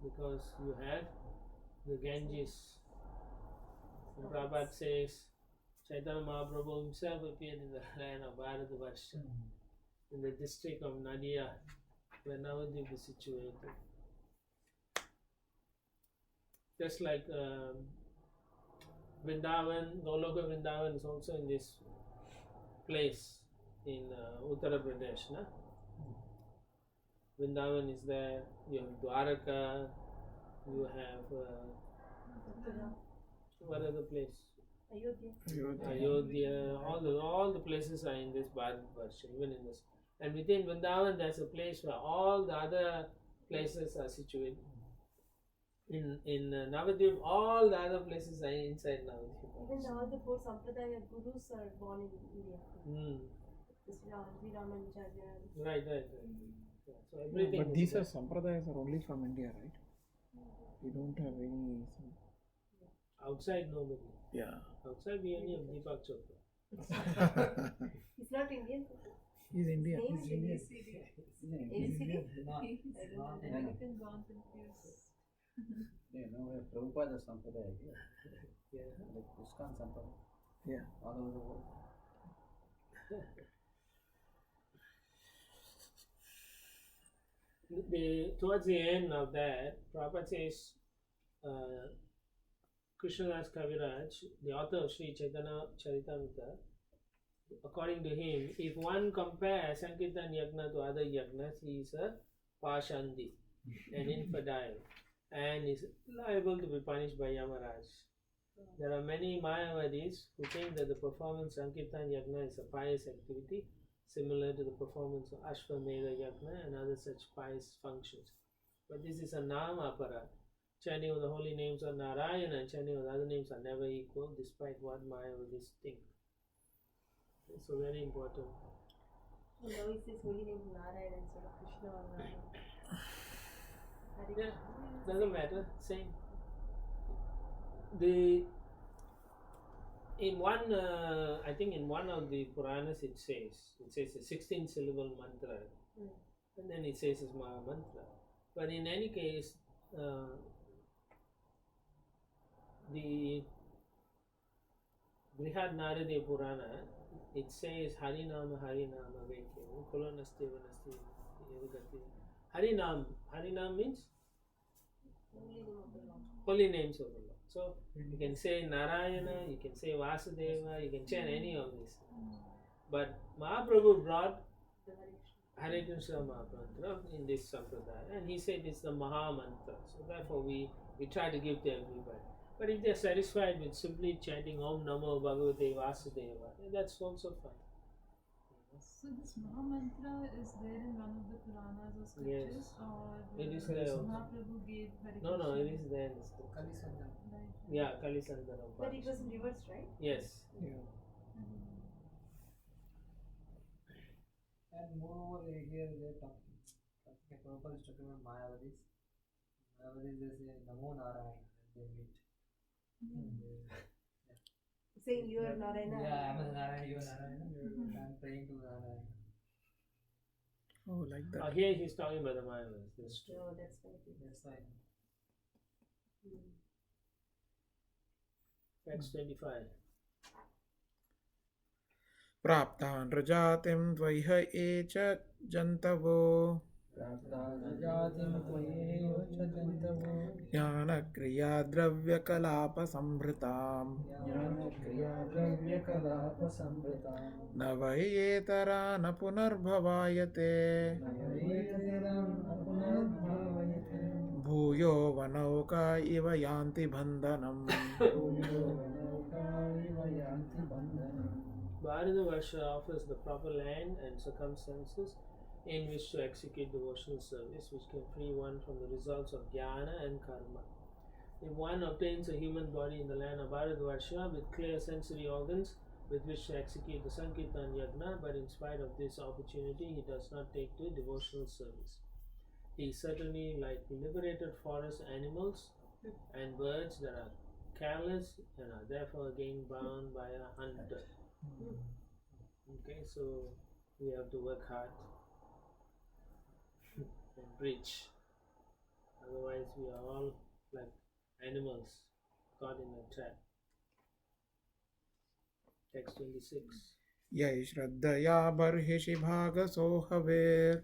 Because you have the Ganges. And Prabhupada says, Chaitanya Mahaprabhu himself appeared in the land of Bharatavarsha, in the district of Nadia, where Navadvip is situated. Just like Vrindavan, Goloka Vrindavan is also in this place in Uttar Pradesh. Na? Vrindavan is there, you have Dwaraka, you have what other place? Ayodhya, all the places are in this Bharatvarsha, even in this. And within Vrindavan there's a place where all the other places are situated. In Navadvip, all the other places are inside Navadvip. Even all the four Sampradaya gurus are born in India. Right. Yeah, so everything. But these are sampradayas are only from India, right? We don't have any. Outside nobody. Yeah. Outside we only have Deepak Chopra. He's not Indian. He's Indian. Name He's is Indian. ABCD? American born confused. Prabhupada Sampradaya, Yeah. like ISKCON Sampradaya, Yeah. all over the world. Towards the end of that, Prabhupada says, Krishnadas Kaviraj, the author of Sri Chaitanya Charitamrita, according to him, if one compares Sankirtan Yajna to other Yajnas, he is a Pashandi, an infidel, and is liable to be punished by Yamaraj. There are many Mayavadis who think that the performance of Sankirtan Yajna is a pious activity, similar to the performance of Ashwamedha Yajna and other such pious functions. But this is a nama aparat. Chanting of the holy names of Narayana and chanting of the other names are never equal, despite what Mayavadis think. So very important. So now he says holy name Narayana instead of Krishna or Radha. Yeah, doesn't matter. Same. The in one, I think in one of the Puranas it says a 16 syllable mantra, and then it says it's Maha Mantra. But in any case, the Brihad Naradiya Purana, it says Harinama Harinama Vekya Kolonasti Vanasti Yadugati. Harinam means holy names of the Lord. So you can say Narayana, you can say Vasudeva, you can chant any of these. But Mahaprabhu brought Hare Krishna Mahamantra in this Sampradaya, and he said it's the Maha Mantra. So therefore we try to give to everybody. But if they're satisfied with simply chanting Om Namo Bhagavate Vasudeva, that's also fine. So this Maha Mantra is there in one of the Puranas or scriptures, Yes. or It is there also. Mahaprabhu gave Hare No, Krishna? it is there in the scripture. Kalisandam. Right. Yeah, Kalisandana. But it was in reverse, right? Yes. And moreover, here they're talking. Prabhupada is talking about Mayavadis. Mayavadis, they say Namo Narayana when they meet. Saying you are Narayana. Yeah, I'm a Narayana, you are Narayana. I'm praying to Narayana. Oh, like that. Here he's talking about the Mayavadis. That's true. No, that's right. That's why. Text 25. प्राप्तान् रजातिं त्वयिह ये च जन्तवो ज्ञानक्रियाद्रव्यकलापसंभृताम् न वै येतरा न पुनर्भवायते भूयो वनौका इव यान्ति बन्धनम् Bharatavarsha offers the proper land and circumstances in which to execute devotional service, which can free one from the results of jnana and karma. If one obtains a human body in the land of Bharatavarsha with clear sensory organs with which to execute the Sankirtan Yagna, but in spite of this opportunity he does not take to devotional service, he is certainly like liberated forest animals and birds that are careless and are therefore again bound by a hunter. Okay, so we have to work hard and preach. Otherwise, we are all like animals caught in a trap. Text 26. यै श्रद्धया बर्हिषि भागसो हवेर्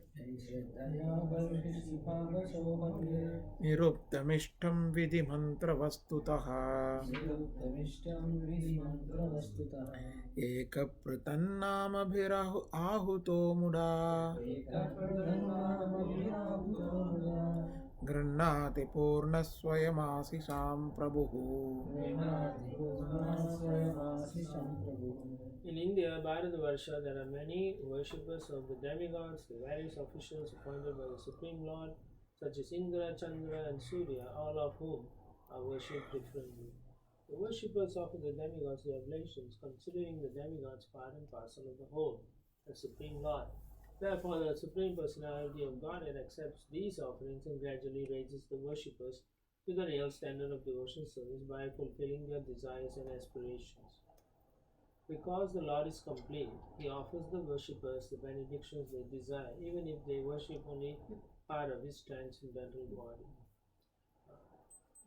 निरुक्तमिष्टं विधिमन्त्रवस्तुतः एकपृतन्नामभिराहुतो मुडा गृह्णाति पूर्णस्वयमाशिषां प्रभुः. In India, Bharatavarsha, there are many worshippers of the demigods, the various officials appointed by the Supreme Lord, such as Indra, Chandra, and Surya, all of whom are worshipped differently. The worshippers offer the demigods their oblations, considering the demigods part and parcel of the whole, the Supreme Lord. Therefore, the Supreme Personality of Godhead accepts these offerings and gradually raises the worshippers to the real standard of devotional service by fulfilling their desires and aspirations. Because the Lord is complete, He offers the worshippers the benedictions they desire, even if they worship only part of His transcendental body.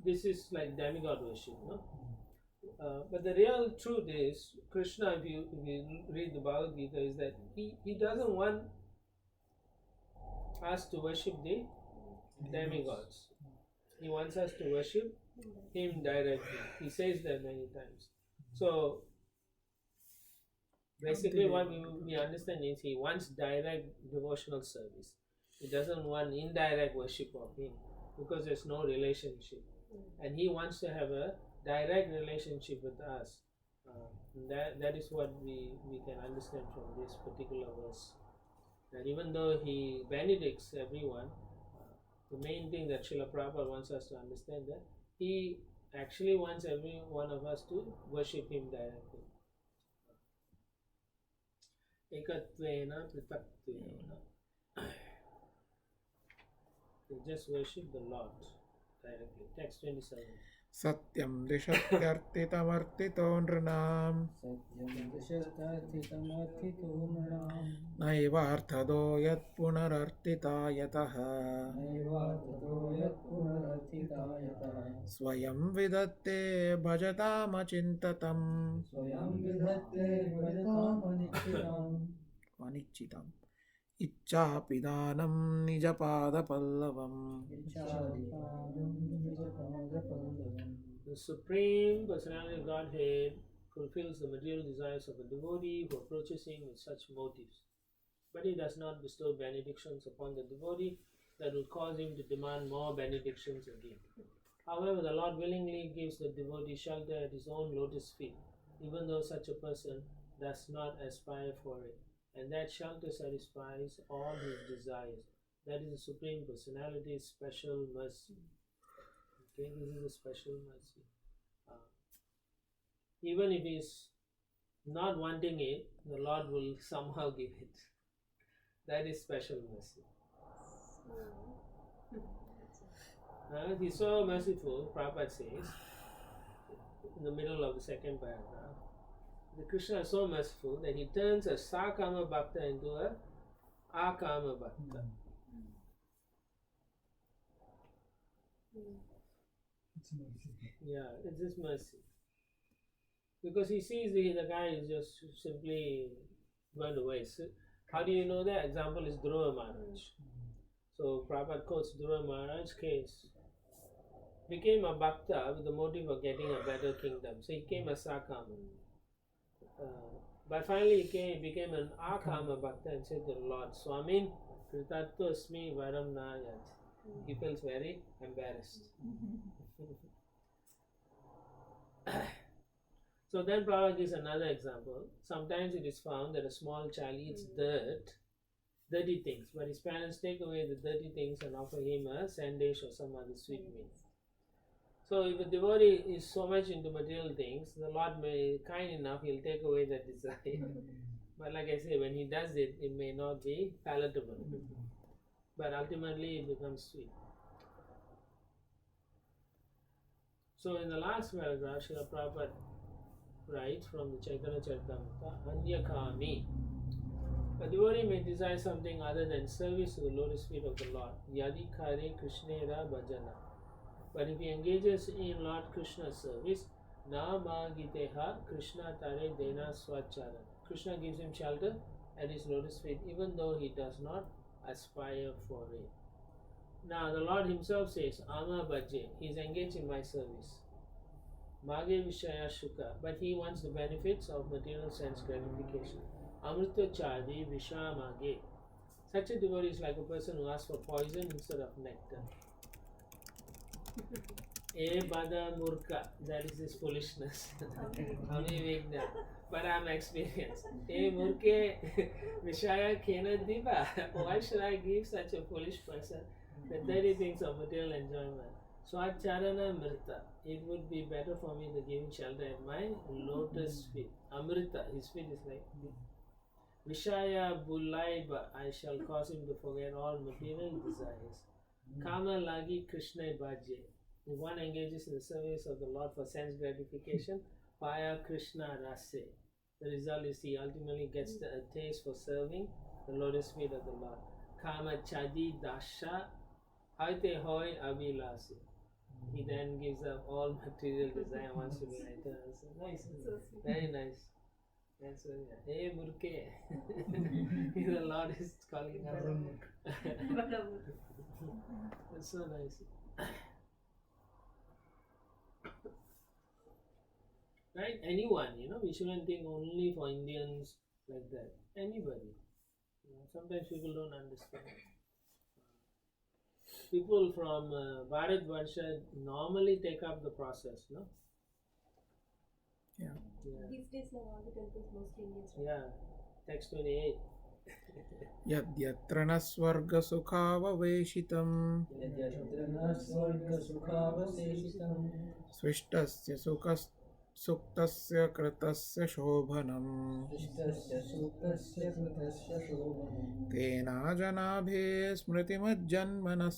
This is like demigod worship, no? But the real truth is, Krishna, if you read the Bhagavad Gita, is that he doesn't want us to worship the demigods. He wants us to worship Him directly. He says that many times. So, basically what we understand is He wants direct devotional service. He doesn't want indirect worship of Him because there's no relationship. And He wants to have a direct relationship with us. That is what we can understand from this particular verse. And even though He benedicts everyone, the main thing that Srila Prabhupada wants us to understand, that he actually wants every one of us to worship him directly. Ekatvena pritatvena. Just worship the Lord directly. Text 27. Satyam dishathyartitamartito nranam Satyam dushatharthitamardhito nranam naivarthado yat punarartita yataha naivartado yat punararthita yataha swayam vidatte bhajatamachintatam swayam vidhatte bhajatam anichitam ichchapidanam nijapada-pallavam. The Supreme Personality of Godhead fulfills the material desires of a devotee who approaches him with such motives. But he does not bestow benedictions upon the devotee that will cause him to demand more benedictions again. However, the Lord willingly gives the devotee shelter at his own lotus feet, even though such a person does not aspire for it. And that shelter satisfies all his desires. That is the Supreme Personality's special mercy. Okay, this is a special mercy. Even if he is not wanting it, the Lord will somehow give it. That is special mercy. He's so merciful, Prabhupada says, in the middle of the second paragraph. The Krishna is so merciful that he turns a Sakama Bhakta into a Akama Bhakta. It's mercy. Yeah, it's His mercy. Because he sees the guy is just simply going to waste. How do you know that? Example is Dhruva Maharaj. So Prabhupada quotes Dhruva Maharaj's case. Became a Bhakta with the motive of getting a better kingdom. So he became a Sakama. But finally he became an Akama Bhakta and said to the Lord, Swamin, Kritatto Asmi Varam Nayat. He feels very embarrassed. So then Prabhupada gives another example. Sometimes it is found that a small child eats dirty things, but his parents take away the dirty things and offer him a sandesh or some other sweet meal. So if a devotee is so much into material things, the Lord may kind enough, he'll take away that desire. But like I say, when he does it, it may not be palatable. But ultimately it becomes sweet. So in the last paragraph, Srila Prabhupada writes from the Chaitanya Charitamrita, Anyakami. A devotee may desire something other than service to the lotus feet of the Lord. Yadi kare Krishnera bhajana. But if he engages in Lord Krishna's service, na magiteha Krishna tare dena swachara. Krishna gives him shelter at his lotus feet, even though he does not aspire for it. Now the Lord himself says, Ama bhaje, he is engaged in my service. Mage vishaya shuka, but he wants the benefits of material sense gratification. Amrita chadi visha mage. Such a devotee is like a person who asks for poison instead of nectar. E bada murka, that is his foolishness. But I'm experienced. E murke vishaya kena diva. Why should I give such a foolish person the dirty things of material enjoyment? Swacharana mrita. It would be better for me to give him shelter at my lotus feet. Amrita, his feet is like Vishaya bulaiba. I shall cause him to forget all material desires. Kama lagi Krishna bhaje. If one engages in the service of the Lord for sense gratification, via Krishna rase. The result is he ultimately gets a taste for serving the lotus feet of the Lord. Kama chadi dasha haite hoy avilasi. He then gives up all material desire and wants to be eternal. So nice, very nice. That's what, yeah. Hey Murke. The Lord is calling us. That's so nice. Right? Anyone, we shouldn't think only for Indians like that. Anybody. Sometimes people don't understand. People from Bharatvarsha normally take up the process, no? Yeah. These days now all the temples mostly Indians. Yeah. Text 28. यद्यत्र न स्वर्गसुखाववेशितं यद्यत्र न स्वर्गसुखावशेषितं स्विष्टस्य सुक्तस्य कृतस्य शोभनम् दृष्टस्य सुप्तस्य कृतस्य शोभनम् तेनाजनाभे स्मृतिमज्जन्मनः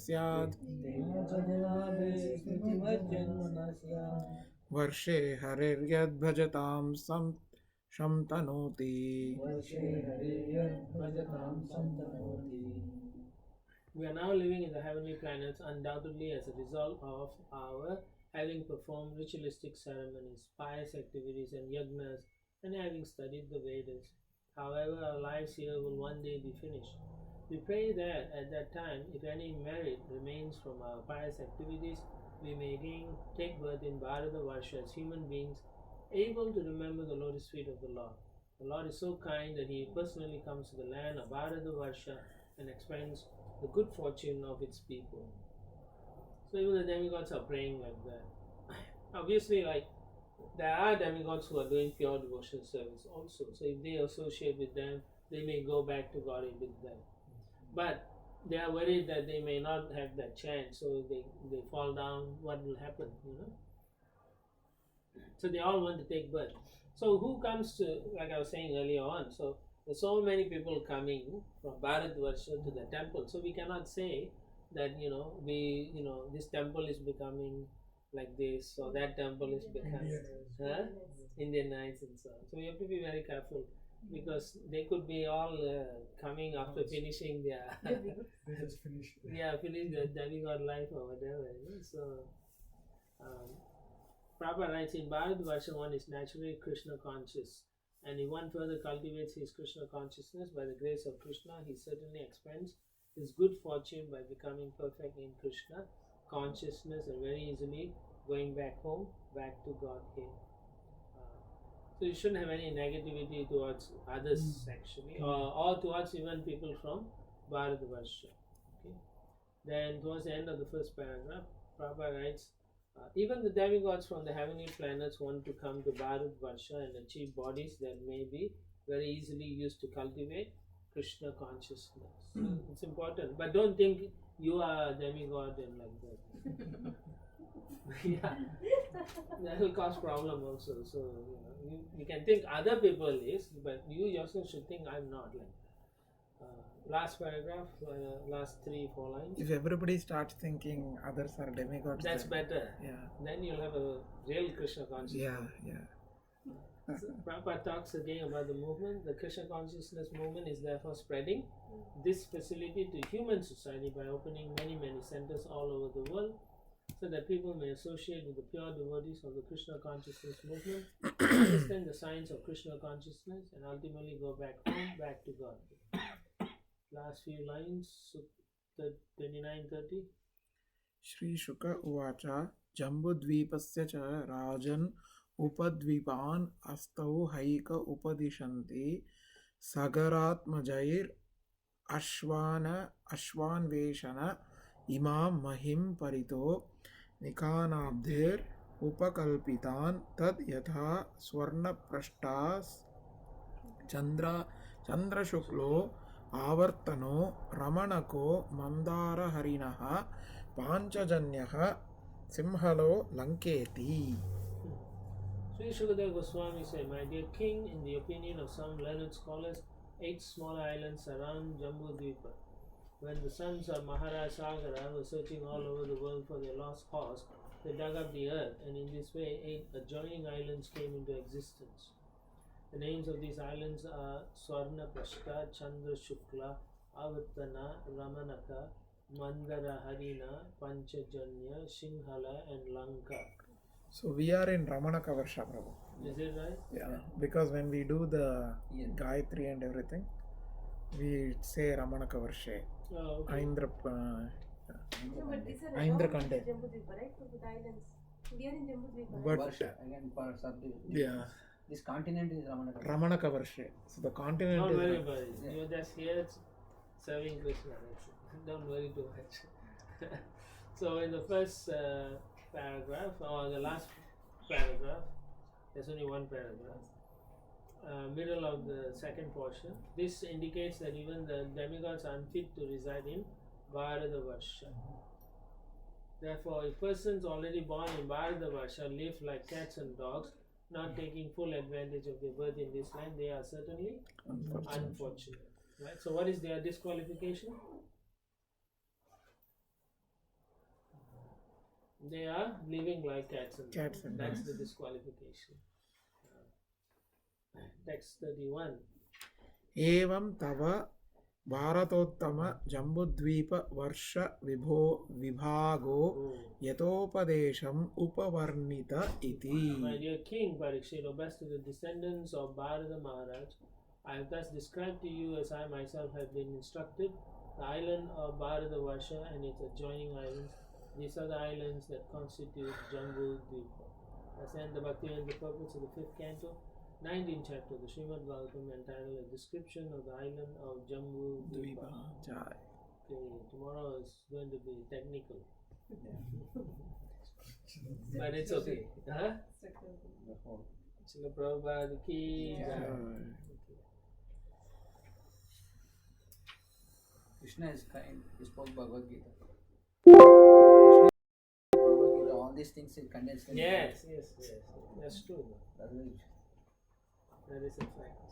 स्यात् तेन जनाभे स्मृतिमज्जन्मनः स्यात् वर्षे हरिर्यद्भजतां शंतनोति वर्षे हरिर्यद्भजतां सन्तनोति. We are now living in the heavenly planets undoubtedly as a result of our having performed ritualistic ceremonies, pious activities and yagnas, and having studied the Vedas. However, our lives here will one day be finished. We pray that at that time, if any merit remains from our pious activities, we may again take birth in Bharatavarsha as human beings, able to remember the lotus feet of the Lord. The Lord is so kind that He personally comes to the land of Bharatavarsha and expands the good fortune of its people. So even the demigods are praying like that. Obviously, like there are demigods who are doing pure devotional service also. So if they associate with them, they may go back to God with them. But they are worried that they may not have that chance, so they fall down. What will happen, So they all want to take birth. So who comes to, like I was saying earlier on, so there's so many people coming from Bharatvarsha to the temple. So we cannot say that, this temple is becoming like this, or that temple is becoming Indianized and so on. So we have to be very careful, because they could be all coming after finishing their They just finished. finish their demigod life or whatever. So Prabhupada writes, in Bharatvarsha one is naturally Krishna conscious, and if one further cultivates his Krishna consciousness by the grace of Krishna, he certainly expands his good fortune by becoming perfect in Krishna consciousness and very easily going back home, back to Godhead. So you shouldn't have any negativity towards others actually, or towards even people from Bharatvarsha. Okay. Then towards the end of the first paragraph, Prabhupada writes, even the demigods from the heavenly planets want to come to Bharatvarsha and achieve bodies that may be very easily used to cultivate Krishna consciousness. So it's important, but don't think you are a demigod and like that. Yeah, that will cause problem also. So you can think other people is, but you yourself should think I'm not. Like last paragraph, last 3-4 lines. If everybody starts thinking others are demigods, That's then, better. Yeah. Then you'll have a real Krishna consciousness. Yeah. So Prabhupada talks again about the movement. The Krishna consciousness movement is therefore spreading this facility to human society by opening many centers all over the world, so that people may associate with the pure devotees of the Krishna consciousness movement, understand the science of Krishna consciousness, and ultimately go back home, back to God. Last few lines, 29-30. Shri Shuka Uvacha Jambudvipasya cha Rajan Upadvipan Astau Haika Upadishanti Sagaratmajair Ashvanveshana Imam Mahim Parito Nikanabdhir Upakalpitan Tad Yatha Swarna Prashtas Chandra Shuklo Avartano Ramanako Mandara Harinaha Panchajanyaha Simhalo Lanketi. Sri Shukadeva Goswami said, my dear king, in the opinion of some learned scholars, 8 smaller islands surround Jambudvipa. When the sons of Maharaj Sagara were searching all over the world for their lost horse, they dug up the earth, and in this way 8 adjoining islands came into existence. The names of these islands are Swarna Prashta, Chandra Shukla, Avatana, Ramanaka, Mandara Harina, Panchajanya, Sinhala and Lanka. So we are in Ramanaka Varsha, Prabhu. Is it right? Yeah, because when we do the Gayatri and everything, we say Ramanaka Varsha. Oh, okay. Aindra but these are Aindra around Kande. Jambudvipa, right? For the islands. We are in Jambudvipa. But Varsha, again for subdivision. yeah, This continent is Ramanaka. Ramanaka Varsha. So the continent Don't is worry about it. You're just here serving Krishna. That's it. Don't worry too much. So in the first paragraph, or the last paragraph, there's only one paragraph. middle of the second portion. This indicates that even the demigods are unfit to reside in Bharatavarsha. Therefore, if persons already born in Bharatavarsha live like cats and dogs, not taking full advantage of their birth in this land, they are certainly unfortunate. Right? So, what is their disqualification? They are living like cats and dogs. That's the disqualification. Text 31. एवं तव भारतोत्तम जम्बुद्वीप वर्ष विभागो यतोपदेशम् उपवर्णित इति. My dear King Parikshit, O best of the descendants of Bharata Maharaj, I have thus described to you as I myself have been instructed, the island of Bharatavarsha and its adjoining islands. These are the islands that constitute Jambu Dvipa. As in the Bhaktivedanta purpose of the 5th canto, 19th chapter of the Srimad Bhagavatam, entitled A Description of the Island of Jambu Dvipa. Okay, tomorrow is going to be technical. But it's okay. Huh? Srila Prabhupada ki jai. Krishna is kind. He spoke Bhagavad Gita. Krishna Bhagavad Gita, all these things is condensed. Yes. That's true. That is That is a fact.